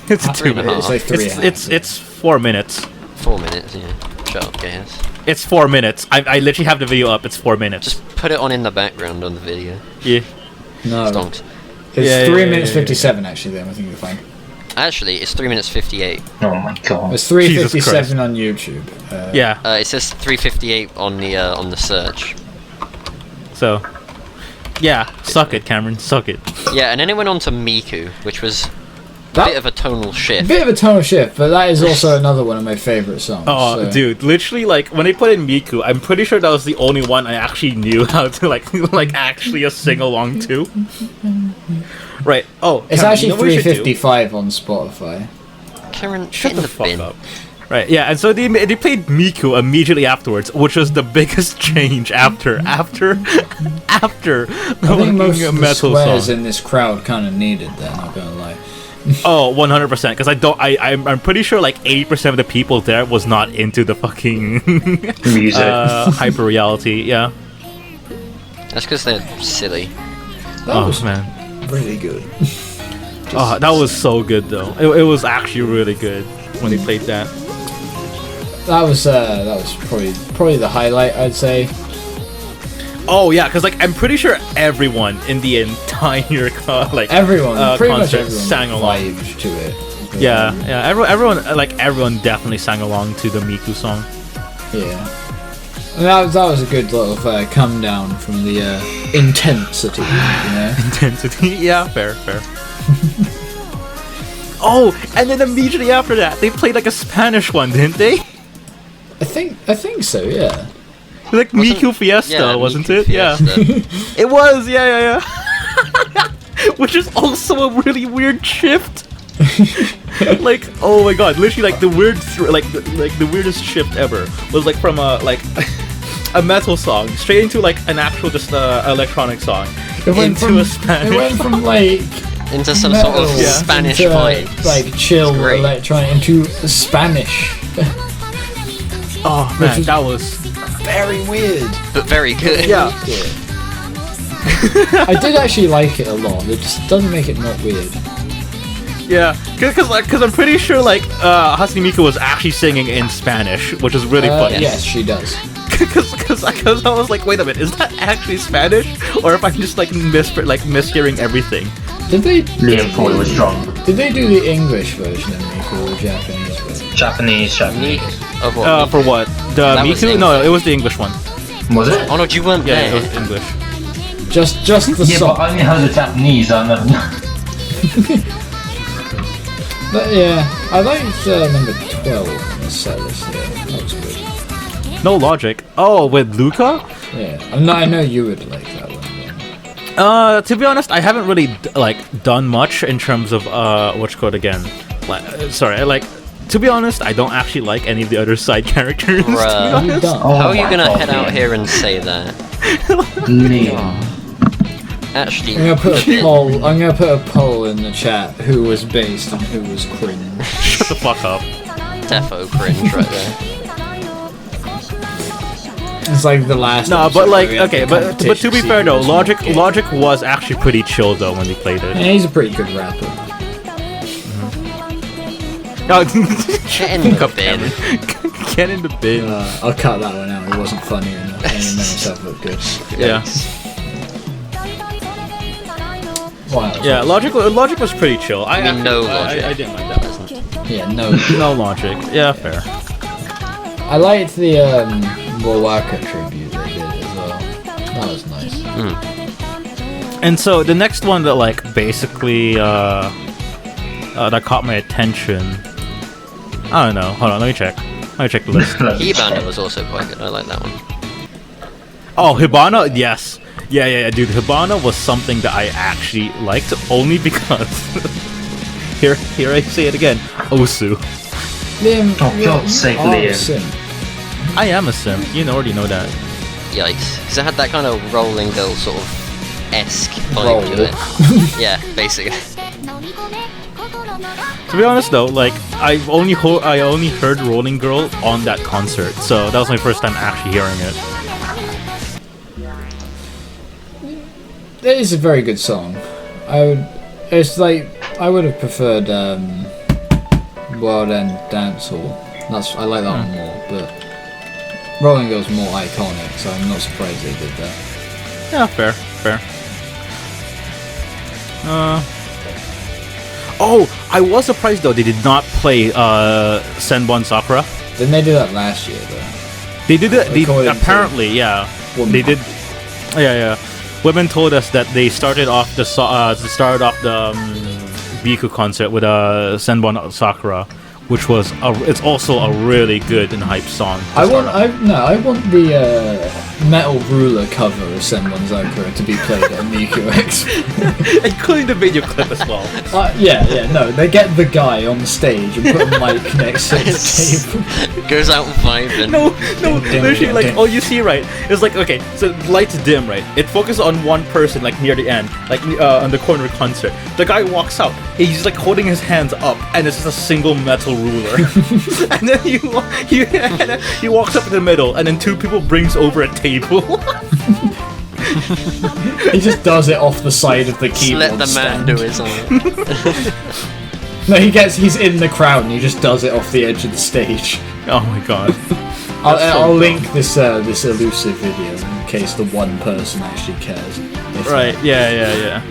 It's a 2 3 and a minutes. half. It's like 3 and a half. It's 4 minutes. 4 minutes, yeah. Shut up, guys. It's 4 minutes. I literally have the video up. It's 4 minutes. Just put it on in the background on the video. Yeah. No, Stonks. it's Yeah, 3 yeah, minutes yeah, 57 actually. Then I think you'll find. Actually, it's 3 minutes 58. Oh my god. It's Jesus 3:57 on YouTube. Yeah. It says 3:58 on the search. So. Yeah. Suck it, Cameron. Suck it. Yeah, and then it went on to Miku, which was a That- bit of a tonal A shift. bit of a tonal shift, but that is also another one of my favorite songs. Oh, so- dude, literally, like when they put in Miku, I'm pretty sure that was the only one I actually knew how to like actually sing along to. Right. Oh, It's Cameron, actually you know what we should do? 3:55 on Spotify. Karen, Shut in the the fuck bin. up. Right, yeah, and so they played Miku immediately afterwards, which was the biggest change after the I think most fucking of the metal squares song. in this crowd kind of needed that. Not gonna lie. Oh, 100%, because I'm pretty sure like 80% of the people there was not into the fucking Music. hyper reality. Yeah. That's because they're silly. That Oh was man. really good. Oh, that was so good though. It was actually really good when they played that. That was probably the highlight, I'd say. Oh yeah, because like I'm pretty sure everyone in the entire Everyone, pretty much concert everyone sang along. vibed to it. Yeah, yeah. Everyone definitely sang along to the Miku song. Yeah. And that was a good little come down from the intensity, you know. Intensity. Yeah, fair. Oh, and then immediately after that, they played like a Spanish one, didn't they? I think so, yeah. Like Wasn't- Miku Fiesta, yeah, wasn't Miku it? Yeah. Fiesta. It was, yeah. Which is also a really weird shift. Like, oh my god, literally like the the weirdest shift ever was like from a a metal song straight into like an actual just electronic song It went into from a Spanish. it went from like into some sort of Spanish vibe. Like chill electronic into Spanish. Oh man, that was very weird, but very good. Yeah. I did actually like it a lot. It just doesn't make it not weird. Yeah, because I'm pretty sure like Hatsune Miku was actually singing in Spanish, which is really funny. Yes, she does. Because I was like, wait a minute, is that actually Spanish, or if I'm just like mishearing everything? Did they? Liam thought it was strong. Did they do the English version of Miku or the Japanese version? Japanese. Of what? For what? The Miku? No, it was the English one. Was it? Oh no, you weren't Yeah, there. it was English. Just the Yeah, song. but I only heard the Japanese. I never. But yeah, I liked number 12 on the set list here. That was good. No Logic. Oh, with Luca? Yeah, I know you would like that one. To be honest, I haven't really done much in terms of what's called again. To be honest, I don't actually like any of the other side characters. Bruh. How are you gonna head out here and say that? Actually, I'm gonna put a poll in the chat. Who was based and who was cringe? Shut the fuck up. defo cringe right there. It's like the last. No, but episode like where we had okay, the but competition to be to fair see though, who was more gay. Logic was actually pretty chill though when he played it. Yeah, he's a pretty good rapper. Oh, Get in the bin. Get in the bin. I'll cut that one out. It wasn't funny enough. And it made myself look good. Yeah. Wow. Yeah, Logic was pretty chill. I mean, no Logic. I didn't like that. Yeah, no. No Logic. Yeah, fair. I liked the Wawaka tribute they did as well. That was nice. And so the next one that like basically that caught my attention. I don't know. Hold on, let me check the list. Hibana was also quite good. I like that one. Oh, Hibana, yes. Yeah, dude. Hibana was something that I actually liked only because here I say it again. Osu. Liam, Oh, God's sake, Liam. I am a sim. You already know that. Yikes. Because it had that kind of rolling girl sort of esque Roll. vibe to it. Yeah, basically. To be honest though, like I only heard Rolling Girl on that concert, so that was my first time actually hearing it. It is a very good song. I would have preferred World End Dance Hall. I like that one more, but Rolling Girl's more iconic, so I'm not surprised they did that. Yeah, fair. Oh, I was surprised though they did not play Senbon Sakura. Didn't they do that last year though? They did it. According to Apparently, yeah. Woman. They did. Yeah. Women told us that they started off the Biku concert with Senbon Sakura, which was it's also a really good and hype song. I want the Metal Ruler cover of Senbon Sakura to be played at Miku Expo. Including the video clip as well. No, they get the guy on stage and put a mic next to the table. Goes out vibing. No, literally, like, all you see, right, is like, okay, so the lights dim, right, it focuses on one person, like, near the end, like, on the corner concert. The guy walks out, he's, like, holding his hands up, and it's just a single metal ruler. And then he walks up in the middle, and then two people brings over a table. He just does it off the side of the Just keyboard let the man stand. do his own. No, he's in the crowd and he just does it off the edge of the stage. Oh my god. I'll link this elusive video in case the one person actually cares. Right, yeah.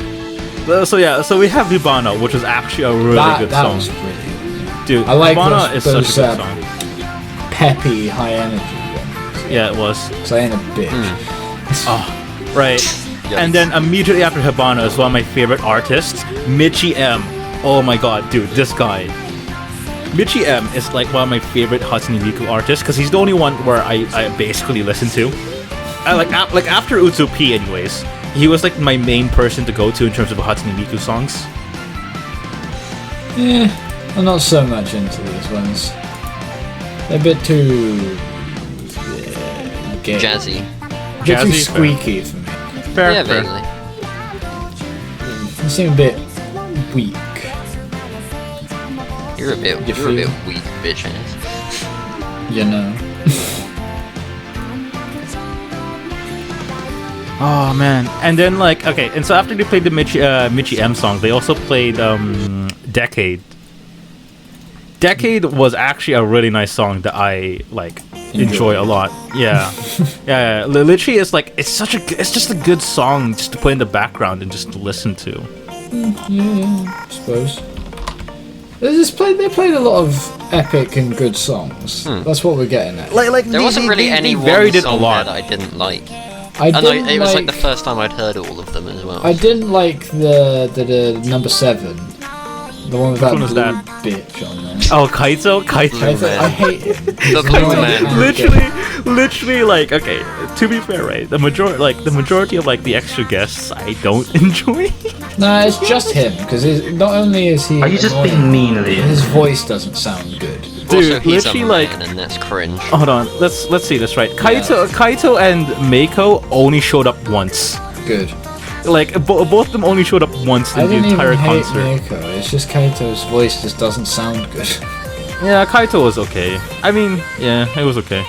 So we have Hibana, which is actually a really good that song. was brilliant. Dude, I like Hibana is those such a good song. peppy, high energy ones. Yeah, it was. So I ain't a bitch. Oh, right. And then immediately after Hibana is one of my favorite artists, Michi M. Oh my god, dude, this guy. Michi M is like one of my favorite Hatsune Miku artists because he's the only one where I basically listen to. Like after Utsupi anyways, he was like my main person to go to in terms of Hatsune Miku songs. Yeah, I'm not so much into these ones. They're a bit too gay. Jazzy. A bit too Jazzy, squeaky for me. Fair. Yeah, vaguely. They seem a bit weak. You're a bit weak, bitch ass. You know. Oh man, and then like and so after they played the Michi M song, they also played Decade. Decade was actually a really nice song that I like enjoy a lot. Yeah, yeah. Literally, it's just a good song just to put in the background and just to listen to. Yeah, I suppose. They played a lot of epic and good songs. That's what we're getting at. Like there wasn't really any one song there that I didn't like. It was like the first time I'd heard all of them as well. I didn't like the number 7. The one with that blue bitch on there. Oh, Kaito? I hate it. The blue man. Literally, like, okay, to be fair, right, the majority of, like, the extra guests I don't enjoy. Nah, it's just him, because not only is he Are you just being mean, Liam? his voice doesn't sound good. Dude, Also, he's literally, like, and that's cringe. Hold on, let's see this right. Kaito and Meiko only showed up once. Good. Like, both of them only showed up once in the entire concert. I didn't even hate Miku, it's just Kaito's voice just doesn't sound good. Yeah, Kaito was okay. I mean, yeah, it was okay.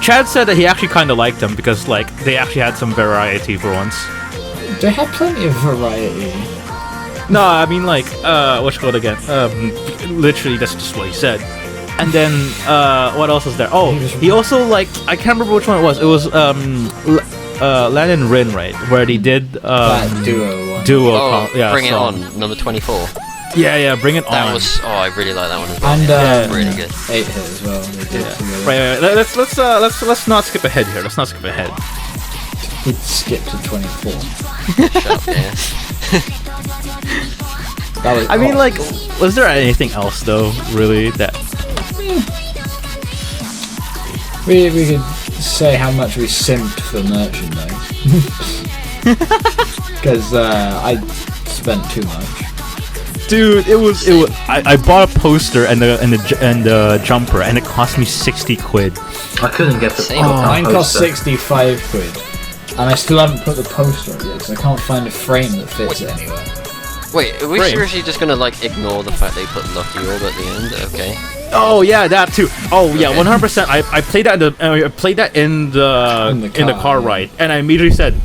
Chad said that he actually kind of liked them because, like, they actually had some variety for once. They had plenty of variety. No, I mean, like, what's it called again? Literally, that's just what he said. And then, what else was there? Oh, he also, like, I can't remember which one it was. It was, Lan and Rin, right? Where they did, that duo one. Bring It On, number 24. Yeah, Bring It On. That was, I really like that one as well. And, really good. 8 Hit as well. They did together. Right. Let's not skip ahead here. Let's not skip ahead. He'd skip to 24. Shut up, yeah. That was, I mean, like, was there anything else though, really, that? We could say how much we simped for merchandise. Because I spent too much. Dude, it was. I bought a poster and the jumper, and it cost me 60 quid. I couldn't get the Mine cost 65 quid. And I still haven't put the poster up yet, because I can't find a frame that fits it anywhere. Wait, are we seriously just gonna, like, ignore the fact they put Lucky Orb at the end? Okay. Oh yeah, that too. Oh yeah, 100%. I played that. I played that in the car ride, and I immediately said,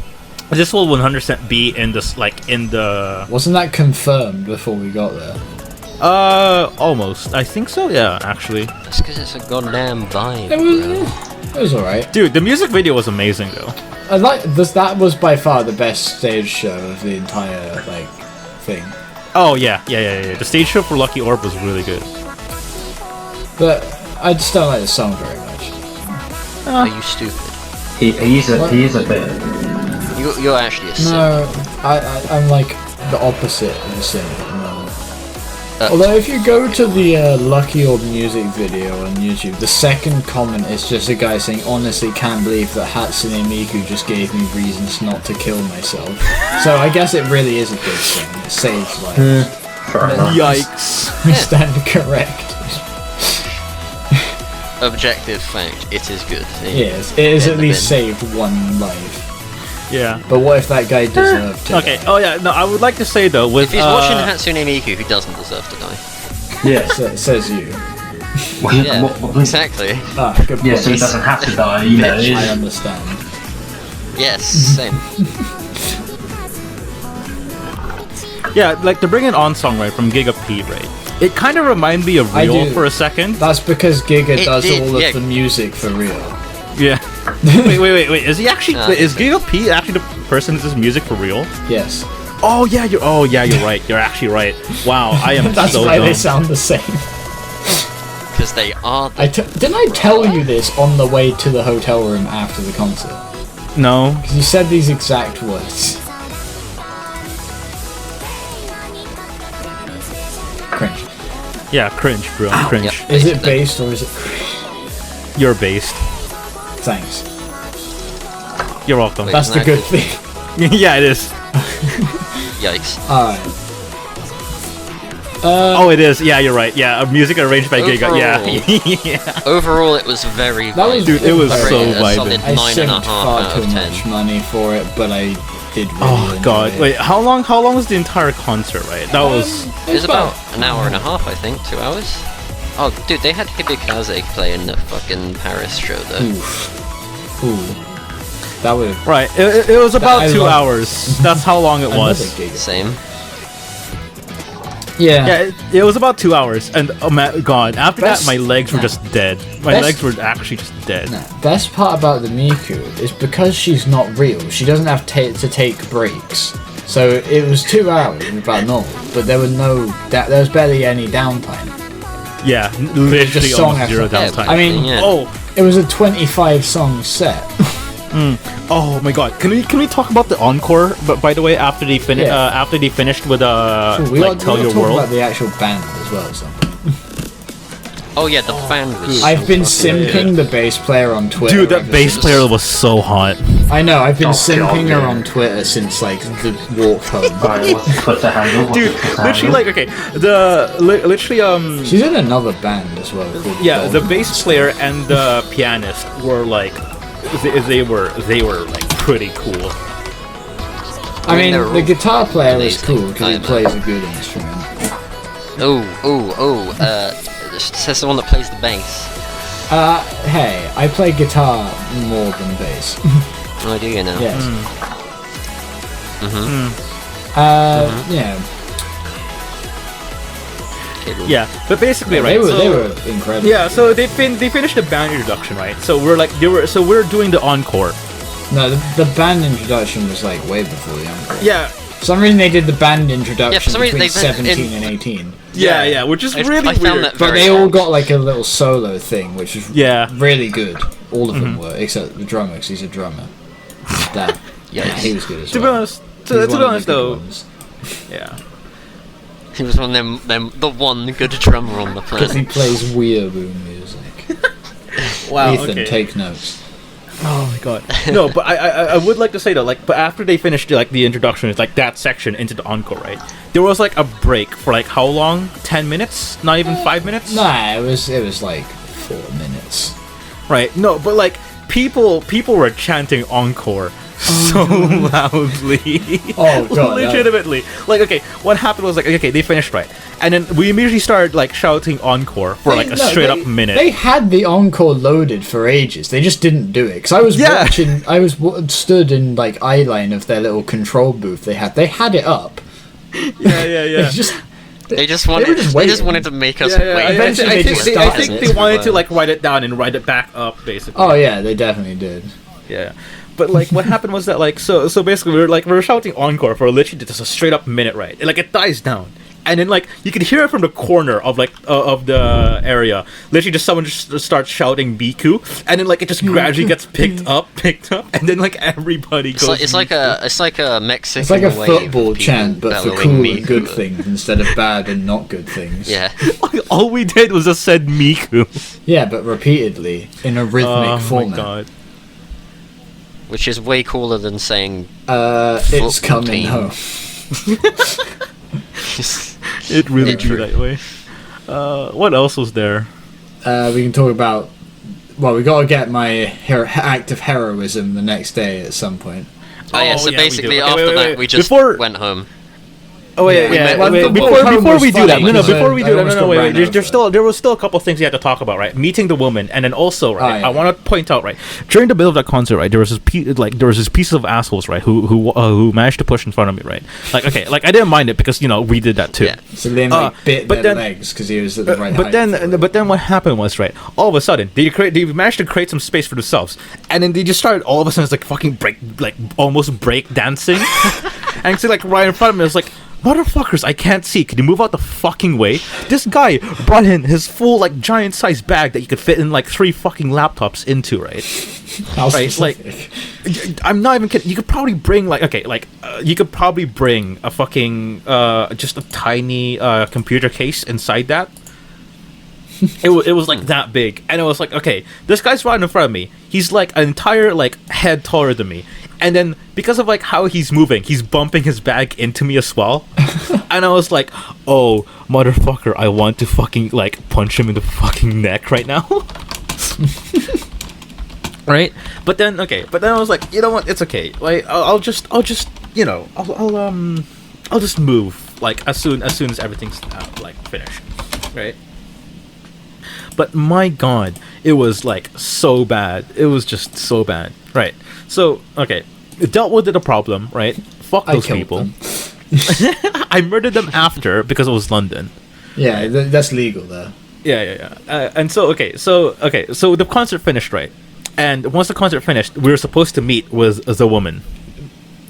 "This will 100% be in this, like, in the." Wasn't that confirmed before we got there? Almost. I think so. Yeah, actually. That's because it's a goddamn vibe. It was alright. Dude, the music video was amazing though. I like this. That was by far the best stage show of the entire thing. Oh yeah. The stage show for Lucky Orb was really good. But I just don't like the song very much. Are you stupid? He is a bit. You're actually a simp. No, I'm like the opposite of a simp at the moment. Although if you go to the Lucky Orb music video on YouTube, the second comment is just a guy saying, "Honestly, can't believe that Hatsune Miku just gave me reasons not to kill myself." So I guess it really is a good thing. It saves lives. Yikes. We stand correct. Objective fact, it is good. Yes, it has at least saved one life. Yeah. But what if that guy deserved to? Okay. Oh yeah. No, I would like to say though, with if he's watching Hatsune Miku, he doesn't deserve to die. Yes, says you. Yeah, exactly. Good point. Yeah, so he doesn't have to die. You know. I understand. Yes, same. Yeah, like the Bring It On song, right, from Giga P, right? It kind of reminded me of Real for a second. That's because Giga does all of the music for Real. Yeah. wait. Is he actually? Is Giga P actually the person who does music for Real? Yes. Oh yeah, you're right. You're actually right. Wow, I am That's so why dumb. they sound the same. Because they are. Didn't I tell you this on the way to the hotel room after the concert? No. Because you said these exact words. Cringe. Yeah, cringe, bro. Cringe. Yep. Is it based or is it cringe? You're based. Thanks. You're welcome. Wait, That's the good thing. Yeah, it is. Yikes. Alright. Oh, it is. Yeah, you're right. Yeah, music arranged by Giga. Yeah. Yeah. Overall, it was very. That was, Dude, it was I so rate it a solid vibing. I 9.5 saved far out too of 10. much money for it, but I did really Oh god, enjoy it. wait, how long was the entire concert, right? That was... It was about an hour and a half, I think, 2 hours. Oh, dude, they had Hibikaze play in the fucking Paris show, though. Ooh. That would... Right, it was about I 2 love- hours. That's how long it was. Another gig. Same. Yeah. Yeah, it was about 2 hours, and oh my god, after Best- that my legs were nah. just dead. My Best- legs were actually just dead. Nah, best part about the Miku is because she's not real, she doesn't have to take breaks. So it was 2 hours about normal, but there was barely any downtime. Yeah, literally Just song almost zero after- downtime. I mean, Yeah. Oh, it was a 25 song set. oh my god! Can we talk about the encore? But by the way, after they finished with Ooh, we like gotta Tell Your talk World. about the actual band as well. So. Oh yeah, the band was. I've been so fucking simping the bass player on Twitter. Dude, that ever bass since. player was so hot. I know, I've been Oh, simping God, her yeah. on Twitter since like the walk home. Right, what's the Twitter handle? What's Dude, the Twitter literally handle? like literally She's in another band as well. Called yeah, the Golden bass Monster. player and the pianist were like they were like pretty cool. I mean, they're the all guitar player is amazing. cool because he I know. plays a good instrument. Says the one that plays the bass. Hey, I play guitar more than bass. Oh, do you know? Yes. Yeah. Okay, well, Yeah, but basically, right? They were incredible. Yeah, so they finished the band introduction, right? So we're doing the encore. No, the band introduction was like way before the encore. Yeah, For some reason they did the band introduction Yeah, for some reason between they did 17 and 18. yeah, which is really I found weird. that But very they all odd. got like a little solo thing, which was Yeah. really good. All of them were, except the drummer, because he's a drummer. That, Yes. he was good as To be well. honest, He's to one be of the honest good though, ones. yeah. He was one of them the one good drummer on the Because he planet. plays weeaboo music. Wow. Ethan, okay. take notes. Oh my god. No, but I would like to say though, like, but after they finished like the introduction, it's like that section into the encore, right? There was like a break for like how long? 10 minutes? Not even 5 minutes? Nah, it was like 4 minutes. Right. No, but like people were chanting encore so loudly. Oh, God, Legitimately. Like, okay, what happened was like, okay, they finished, right? And then we immediately started like shouting encore for like a straight up minute. They had the encore loaded for ages. They just didn't do it. Because I was Yeah. watching, stood in like eye line of their little control booth they had. They had it up. yeah. It's just They just were wanted. just They just waiting. wanted to make us Yeah, wait. I Eventually they think just they, I started think it. they wanted to like write it down and write it back up, basically. oh yeah, they definitely did. Yeah, but like what happened was that like so basically we were shouting encore for literally just a straight up minute, right? And, like it dies down, and then like you could hear it from the corner of like of the area. Literally, just someone just starts shouting Miku, and then like it just gradually gets picked up, and then like everybody goes. It's like a Mexican. It's like a wave of football people chant, but for bellowing cool Miku. and good things instead of bad and not good things. Yeah. all we did was just said Miku. Yeah, but repeatedly in a rhythmic Oh format. my god. Which is way cooler than saying. It's Football coming team. home. It really Yeah, drew true. that way. What else was there? We can talk about. Well, we gotta get my act of heroism the next day at some point. Oh yeah. Oh, So yeah, we do. basically, Okay, after wait, that, wait. we just Before- went home. Oh yeah, Yeah, yeah. well, Wait, the before walk home was we do funny that, no, because, before we do I that, almost no, got wait, ran there was still a couple things you had to talk about, right? Meeting the woman, and then also, right? Oh, yeah. I want to point out, right? During the middle of that concert, right, there was this piece of assholes, right, who managed to push in front of me, right? Like, okay, like I didn't mind it because we did that too. Yeah. So Liam bit but their then- legs because he was at the right But height. then, what happened was, right? All of a sudden, they managed to create some space for themselves, and then they just started all of a sudden, it's like fucking almost break dancing, and so like right in front of me, it's like, motherfuckers, I can't see. Can you move out the fucking way? This guy brought in his full like giant size bag that you could fit in like 3 fucking laptops into, right? How Right, like- specific. I'm not even kidding. You could probably bring you could probably bring a fucking just a tiny computer case inside that. It was like that big, and it was like, okay, this guy's right in front of me. He's like an entire like head taller than me, and then because of like how he's moving, he's bumping his bag into me as well. And I was like, oh motherfucker, I want to fucking like punch him in the fucking neck right now. Right? But then I was like, you know what? It's okay. Like I'll just I'll just move like as soon as everything's like finished, right? But my God, it was like so bad. It was just so bad, right? So okay, dealt with the problem, right? Fuck those people. I murdered them after because it was London. Yeah, that's legal there. Yeah. And so so the concert finished, right? And once the concert finished, we were supposed to meet with the woman.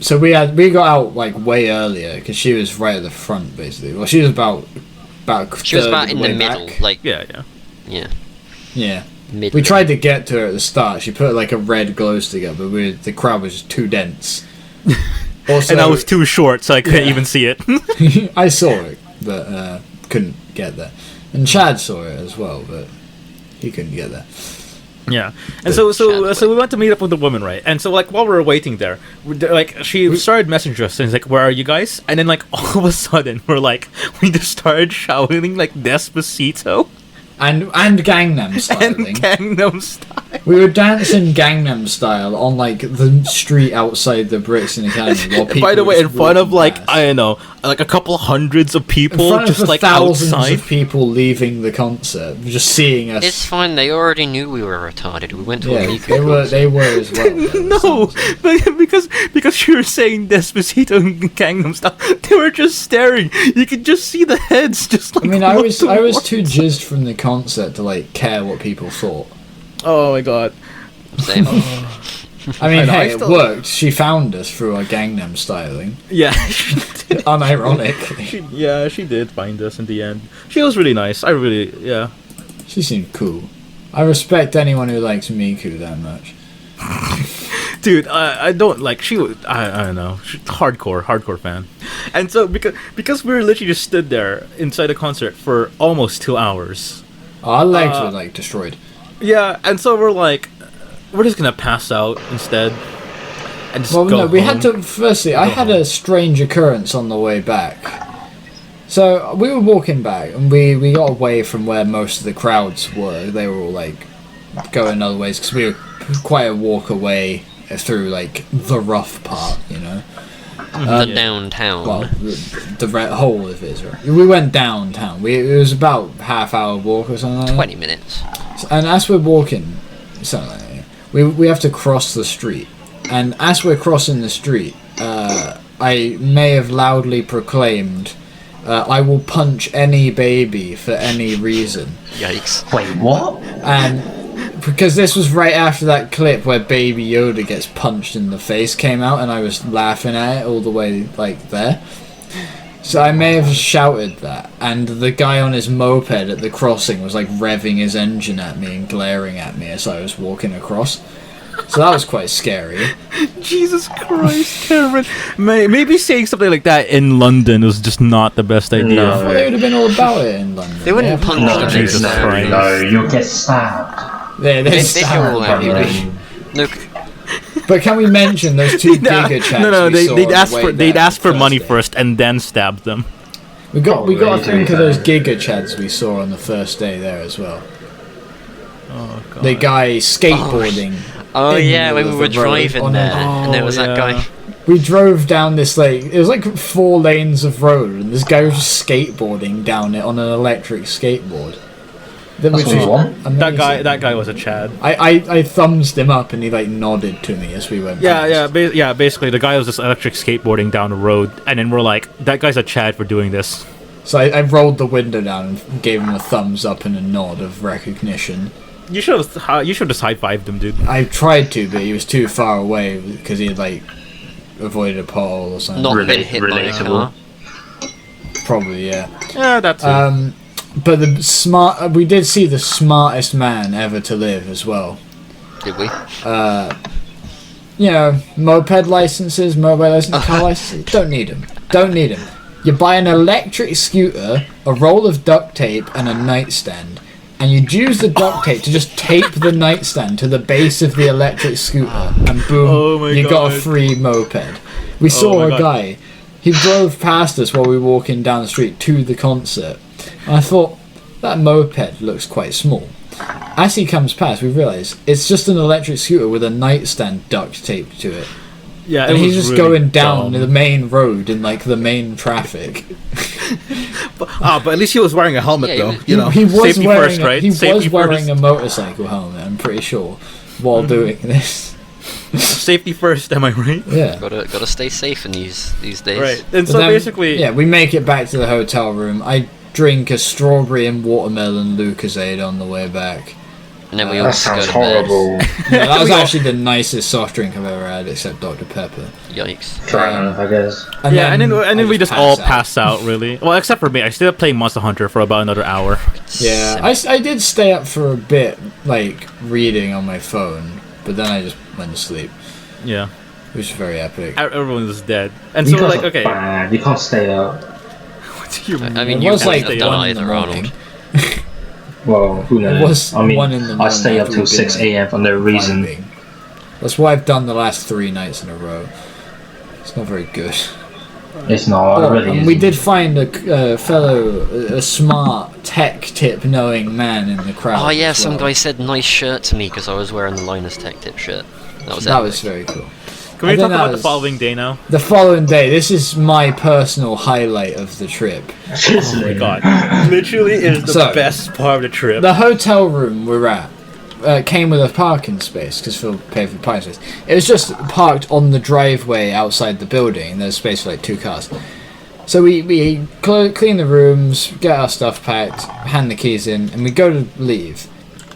So we got out like way earlier because she was right at the front, basically. Well, she was about she was about in the middle, back. like Yeah. We tried to get to her at the start. She put like a red glow stick up, but the crowd was just too dense. Also, and I was too short, so I couldn't even see it. I saw it, but couldn't get there. And Chad saw it as well, but he couldn't get there. Yeah, and so we went to meet up with the woman, right? And so like while we were waiting there, like she started messaging us and it's like, "Where are you guys?" And then like all of a sudden we just started shouting like Despacito and Gangnam Style. And Gangnam Style. We were dancing Gangnam Style on like the street outside the Brixton Academy. While people by the way, in front of like past. I don't know, like a couple hundreds of people, in front just of like thousands outside. of people leaving the concert, just seeing us. It's fine. They already knew we were retarded. We went to a Miku concert. They were as well. No, but because you were saying Despacito and Gangnam Style, they were just staring. You could just see the heads, just like. I mean, I was too jizzed from the concert to like care what people thought. Oh my God. Same. I mean, hey, it worked. She found us through our Gangnam styling. Yeah. Unironically. She did find us in the end. She was really nice. She seemed cool. I respect anyone who likes Miku that much. Dude, I don't like. She was. I don't know. Hardcore fan. And so because we were literally just stood there inside the concert for almost 2 hours. Our legs were like destroyed. Yeah, and so we're just gonna pass out instead. And just go we home. had to. Firstly, I had a strange occurrence on the way back. So we were walking back, and we got away from where most of the crowds were. They were all like going other ways because we were quite a walk away through like the rough part, you know. The downtown. Well, the whole of Israel. We went downtown. It was about half-hour walk or something like that. 20 minutes. And as we're walking, something like that, we have to cross the street. And as we're crossing the street, I may have loudly proclaimed, "I will punch any baby for any reason." Yikes. Wait, what? And because this was right after that clip where Baby Yoda gets punched in the face came out, and I was laughing at it all the way like there. So I may have shouted that, and the guy on his moped at the crossing was like revving his engine at me and glaring at me as I was walking across. So that was quite scary. Jesus Christ, Cameron. Maybe saying something like that in London was just not the best idea. No. They would have been all about it in London. They wouldn't punch No, them. Jesus Christ. no, you'll get stabbed. They're They stabbed. all Probably. Look, But can we mention those two Giga chaps? No, we saw they'd on the ask way for back ask for money Thursday? first and then stab them. We got to Probably, think to of be those fair. Giga chads we saw on the first day there as well. Oh God. The guy skateboarding. oh in the yeah, when middle we of were the road driving on there, a- and there was that guy. We drove down this like it was like 4 lanes of road, and this guy was just skateboarding down it on an electric skateboard. That's what we want. That guy was a Chad. I thumbs him up, and he like nodded to me as we went. past. Basically, the guy was just electric skateboarding down the road, and then we're like, that guy's a Chad for doing this. So I rolled the window down and gave him a thumbs up and a nod of recognition. You should just high-fived him, dude. I tried to, but he was too far away because he had like avoided a pothole or something. Not been Really hit by a relatable. car. Probably, yeah. Yeah, that's it. But we did see the smartest man ever to live as well. Did we? You know, moped licenses, mobile licenses, car licenses. Don't need them. You buy an electric scooter, a roll of duct tape, and a nightstand. And you'd use the duct tape to just tape the nightstand to the base of the electric scooter, and boom, Oh my you got a God. free moped. We saw my a God. guy. He drove past us while we were walking down the street to the concert. And I thought, that moped looks quite small. As he comes past, we realise it's just an electric scooter with a nightstand duct taped to it. Yeah, and it he's was just really going down dumb. the main road in like the main traffic. But at least he was wearing a helmet, Yeah, though. You know, He was safety wearing first, right? he Safety was wearing first. a motorcycle helmet. I'm pretty sure while doing this. Safety first. Am I right? Yeah. Gotta stay safe in these days. Right. And But so then, basically, yeah, we make it back to the hotel room. I drink a strawberry and watermelon Lucozade on the way back. And then we all That just go sounds to bed. horrible. Yeah, that was actually the nicest soft drink I've ever had, except Dr Pepper. Yikes. Fair enough, I guess. And and then we just all out. pass out, really. Well, except for me, I stayed up playing Monster Hunter for about another hour. Yeah, I did stay up for a bit, like reading on my phone, but then I just went to sleep. Yeah, It was very epic. everyone was dead, and You so we're guys like, are okay. bad. You can't stay up. What do you I mean, It you was couldn't like have done 1 in the either, morning. Arnold. Well, who knows? It was I mean, 1 in the I morning stay up after till we've been, 6 a.m. for no reason. vibing. That's what I've done the last 3 nights in a row. It's not very good. It's not. Oh, really and isn't. we did find a smart, tech tip knowing man in the crowd. Oh yeah, as some well. guy said nice shirt to me because I was wearing the Linus Tech Tip shirt. That was That epic. was very cool. Can we And talk then about that the following day now? The following day, this is my personal highlight of the trip. Oh my god, literally is the So, best part of the trip. The hotel room we're at came with a parking space because Phil paid for the parking space. It was just parked on the driveway outside the building, and there's space for like 2 cars. So we clean the rooms, get our stuff packed, hand the keys in, and we go to leave.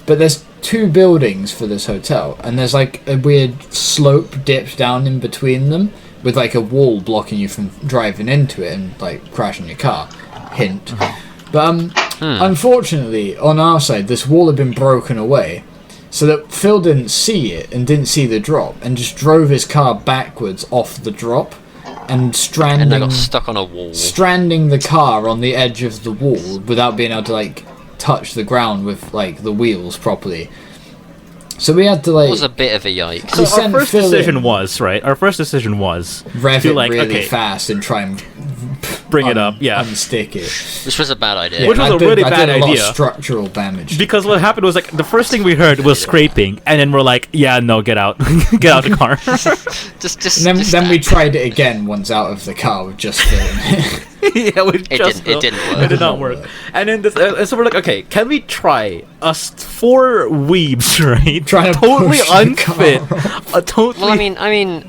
But there's 2 buildings for this hotel, and there's like a weird slope dipped down in between them, with like a wall blocking you from driving into it and like crashing your car. Hint. But unfortunately, on our side, this wall had been broken away, so that Phil didn't see it and didn't see the drop, and just drove his car backwards off the drop, and And I got stuck on a wall. stranding the car on the edge of the wall without being able to like touch the ground with like the wheels properly. So we had to like It was a bit of a yikes. We So our sent first Phil decision in. was right. Our first decision was rev to, it like, really okay, fast and try and bring it up. Yeah, unstick it. Which was a bad idea. Which was I a did- really I bad did a lot of idea. structural damage. because what happened was like the first thing we heard was scraping, and then we're like, yeah, no, get out, get out the car. Just And then we that. tried it again once out of the car with just Phil in it. yeah, we just It didn't work. It did not work. And then and so we're like, okay, can we try us 4 weebs, right? Trying to totally push the unfit, car a totally. Well,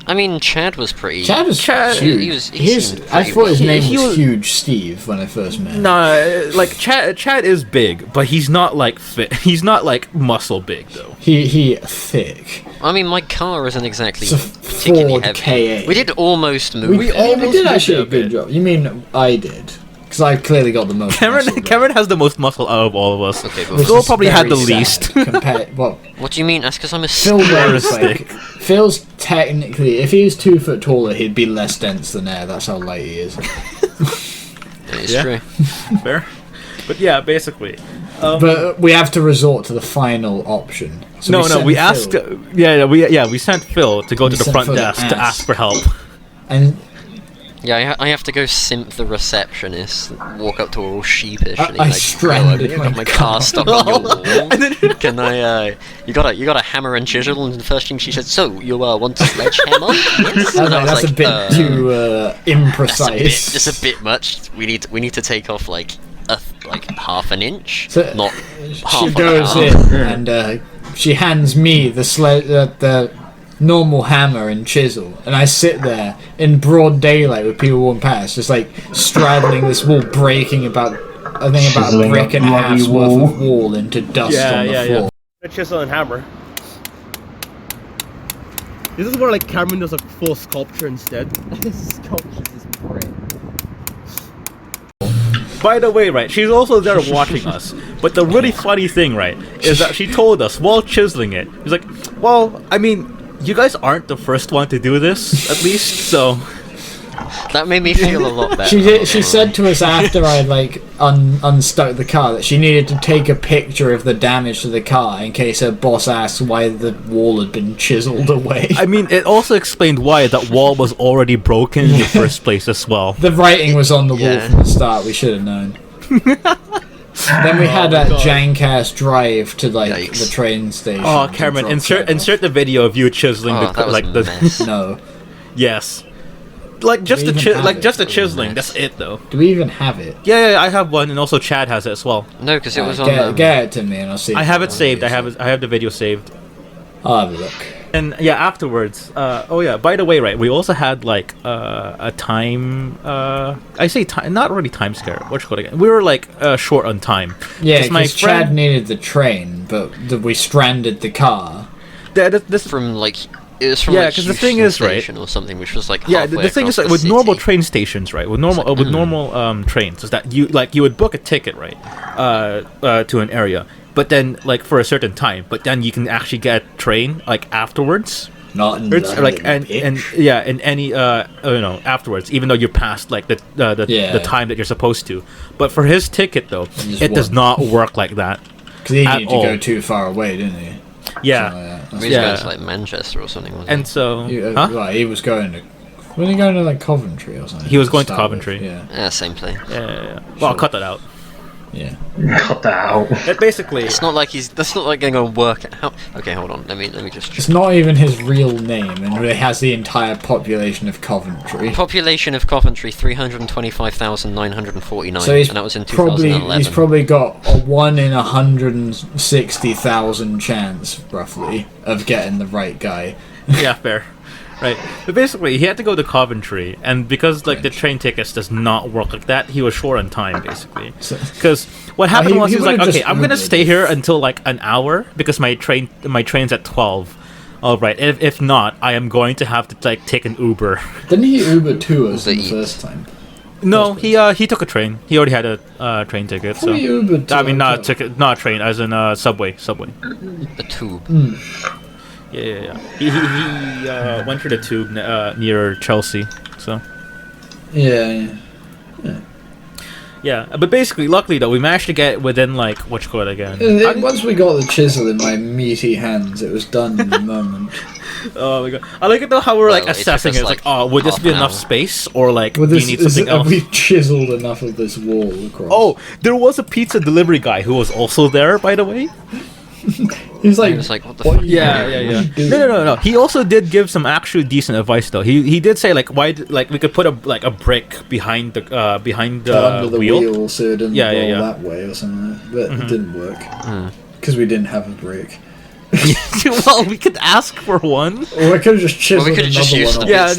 I mean, Chad was pretty. Chad was Chad- huge. he seemed I pretty thought his well. name He was was- Huge Steve when I first met him. Nah, like Chad is big, but he's not like fit. He's not like muscle big though. He thick. I mean, my car isn't exactly It's a particularly Ford heavy. KA. We did almost move We it. did actually a did a good bit. job. You mean I did? Because I clearly got the most. muscle, right? Cameron has the most muscle out of all of us. Okay, but Which Phil is probably had very the sad least. compared, well, what do you mean? That's because I'm a Phil stick. weighs like Phil's technically, if he was 2 foot taller, he'd be less dense than air. That's how light he is. It's Yeah. true. Fair. But yeah, basically. But we have to resort to the final option. So No, sent we Phil, asked. We sent Phil to go to the sent front Phil to desk to ask for help. and Yeah, I have to go simp the receptionist, walk up to her all sheepishly. I like, stranded "Hello, I got my my car stuck on your wall. And then- Can I, you got a hammer and chisel, and the first thing she said, so, you want a sledgehammer? Yes? And I was that's like, a bit too imprecise. That's a bit much. We need to take off like half an inch, So, not She half an goes arm. in and she hands me the normal hammer and chisel, and I sit there in broad daylight with people walking past, just like straddling this wall, breaking about a Chiseling brick a and a half's bloody worth of wall into dust on the floor. A chisel and hammer. This is where like Cameron does a full sculpture instead. By the way, right, she's also there watching us. But the really funny thing, right, is that she told us while chiseling it, she's like, well, I mean, you guys aren't the first one to do this, at least, so. That made me feel a lot better. She said to us after I like unstuck the car that she needed to take a picture of the damage to the car in case her boss asked why the wall had been chiseled away. I mean, it also explained why that wall was already broken in the first place as well. The writing was on the wall Yeah. from the start. We should have known. Then we had that jank-ass drive to like Yikes. the train station. Oh, to Cameron, drop insert Chad off. the video of you chiseling Oh, that was a the mess. No. Yes. Like just Do we the even have just the it? chiseling. That's it though. Do we even have it? Yeah, I have one, and also Chad has it as well. No, because it was on. Get it to me and I'll see. I have it saved. I have the video saved. I'll have a look. And yeah, afterwards. Oh yeah. By the way, right? We also had like a time. I say time, not really time scare. What you call it again? We were like short on time. Yeah, 'Cause my because Chad needed the train, but we stranded the car. This from like. It was from Yeah, like 'cause the thing is, right, Station or something, which was like yeah, halfway the thing is across like with the normal city. train stations, right? With normal trains, is that you would book a ticket, right, to an area, but then like for a certain time, but then you can actually get a train like afterwards. Not in It's London, like and bitch. yeah, in any afterwards, even though you're past like the time that you're supposed to. But for his ticket though, Just it does one. not work like that. Because he at needed to all. go too far away, didn't he? Yeah, Something like that. We was Yeah. going to like Manchester or something, wasn't and so huh? Well, he was going to. Wasn't he going to like Coventry or something? He was going to start with? Coventry. Yeah. Yeah, same place. Yeah. Well, I'll cut that out. Yeah. Cut that out. It basically. It's not like that's not like going to work out. Okay, hold on. Let me just. It's not even his real name, and it has the entire population of Coventry. Population of Coventry 325,949, So he's and that was in probably 2011. he's probably got a 1 in 160,000 chance, roughly, of getting the right guy. Yeah, fair. Right. But basically, he had to go to Coventry, and because like the train tickets does not work like that, he was short on time basically. So- Because what happened was he was like, would've okay, just I'm gonna Ubered. stay here until like an hour because my train's at 12. All right. If not, I am going to have to like take an Uber. Didn't he Uber to us The the Eat. first time? No, he took a train. He already had a train ticket. So He Ubered to I mean, not a hotel. ticket, not a train, as in subway. The tube. Yeah. He went through the tube near Chelsea. So. Yeah. Yeah, but basically, luckily though, we managed to get within like what you call it again. And once we got the chisel in my meaty hands, it was done in a moment. Oh my god, I like it though how we're like Well, it took assessing us, it. It's like, like, oh, would this half be an enough hour. space, or like Well, do you need something have else? we chiseled enough of this wall across? Oh, there was a pizza delivery guy who was also there, by the way. he was like, He was like, what the "What fuck?" are you Yeah. doing? What are you doing?" No. He also did give some actually decent advice though. He did say like like we could put a brick behind the Under the wheel so it didn't Yeah, roll yeah. that way or something, but it didn't work Hmm. because we didn't have a brick. Well, we could ask for one. Or I could have just chiseled could've just another used one. the- off. Yeah, It's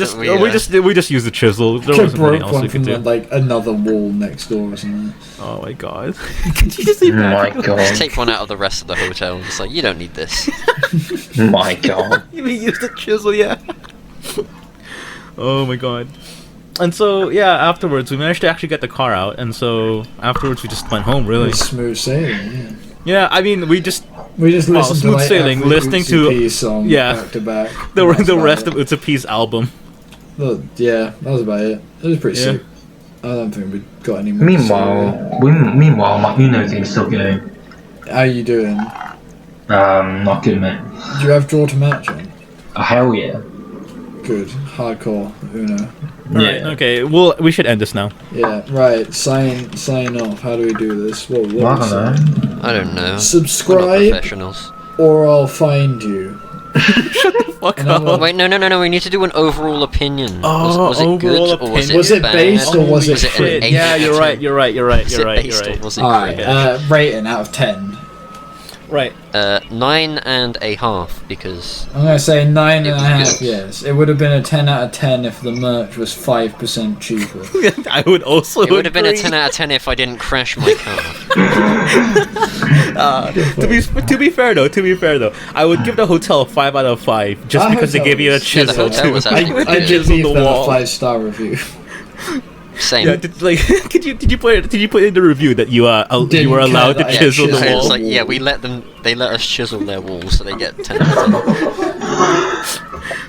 just that we just used the chisel. There Could have wasn't anything broke else we one could from do. like another wall next door or something. Oh my god! Could you just Oh imagine? my god. Just take one out of the rest of the hotel and just like, you don't need this. My god. You use the chisel, yeah. Oh my god. And so yeah, afterwards we managed to actually get the car out, and so afterwards we just went home. It Really? was smooth sailing. Yeah. Yeah, I mean we just We just Well, listened to smooth like sailing, every listening Bootsy to- P song yeah. back to back. the That's the about rest it. of It's a Peace album. Well, yeah, that was about it. It was pretty Yeah. sick. I don't think we got any more. to say. Meanwhile, my Uno game's still going. How you doing? Not good, mate. Do you have draw to match on? Oh, hell yeah. Good. Hardcore Uno. Alright, okay. Well, we should end this now. Yeah, right. Sign off. How do we do this? What I we don't say? know. I don't know. We're not Subscribe professionals. or I'll find you. Fuck And I'm off. Wait, no. We need to do an overall opinion. Oh, was it good overall or was opinion. it Was it bad? based or was it an shit? 8 Yeah, out you're of right. 10? You're right. You're right. Was You're it right. based You're or right. was it Alright, good? rating out of 10. Right. 9.5 because I'm gonna say 9 It and a was half. good. Yes, it would have been a 10 out of 10 if the merch was 5% cheaper. I would also. it would have been a agree. 10 out of 10 if I didn't crash my car. To be fair though, I would give the hotel a 5 out of 5 just Our because they hotel gave you a was- Yeah, the chisel hotel too. was I, actually I good. did Chisel leave the them a wall. 5-star review. Same. Yeah, like did you put in the review that you Didn't were care allowed to that I chisel the chiseled wall? It's like, yeah, they let us chisel their walls, so they get 10 out of 10.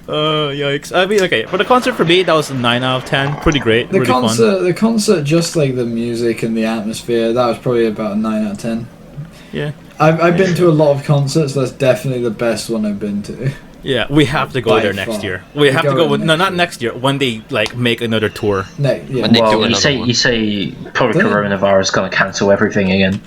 Yikes! I mean, okay, for the concert for me, that was a 9 out of 10. Pretty great, The really fun. concert, just like the music and the atmosphere, that was probably about a 9 out of 10. Yeah, I've been to a lot of concerts. That's definitely the best one I've been to. yeah, we have to go By there next far. year. We have to go go. With, no, next not year. next year. When they like make another tour. Yeah. When they do Well, another one. you say probably Don't- coronavirus gonna cancel everything again.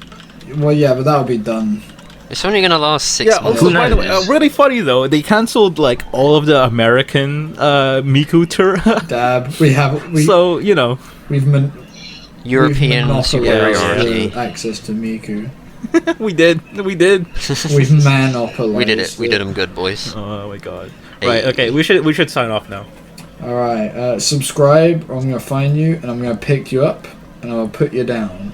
Well, yeah, but that'll be done. It's only gonna last 6 Yeah. months. Also, by the way, really funny though, they cancelled like all of the American Miku tour. Dab. So you know, we've European monopolised superiority. the access to Miku. we did. We've monopolized. We did it. We did them good, boys. Oh my god. Hey. Right. Okay. We should sign off now. Alright, subscribe or I'm gonna find you and I'm gonna pick you up and I'm gonna put you down.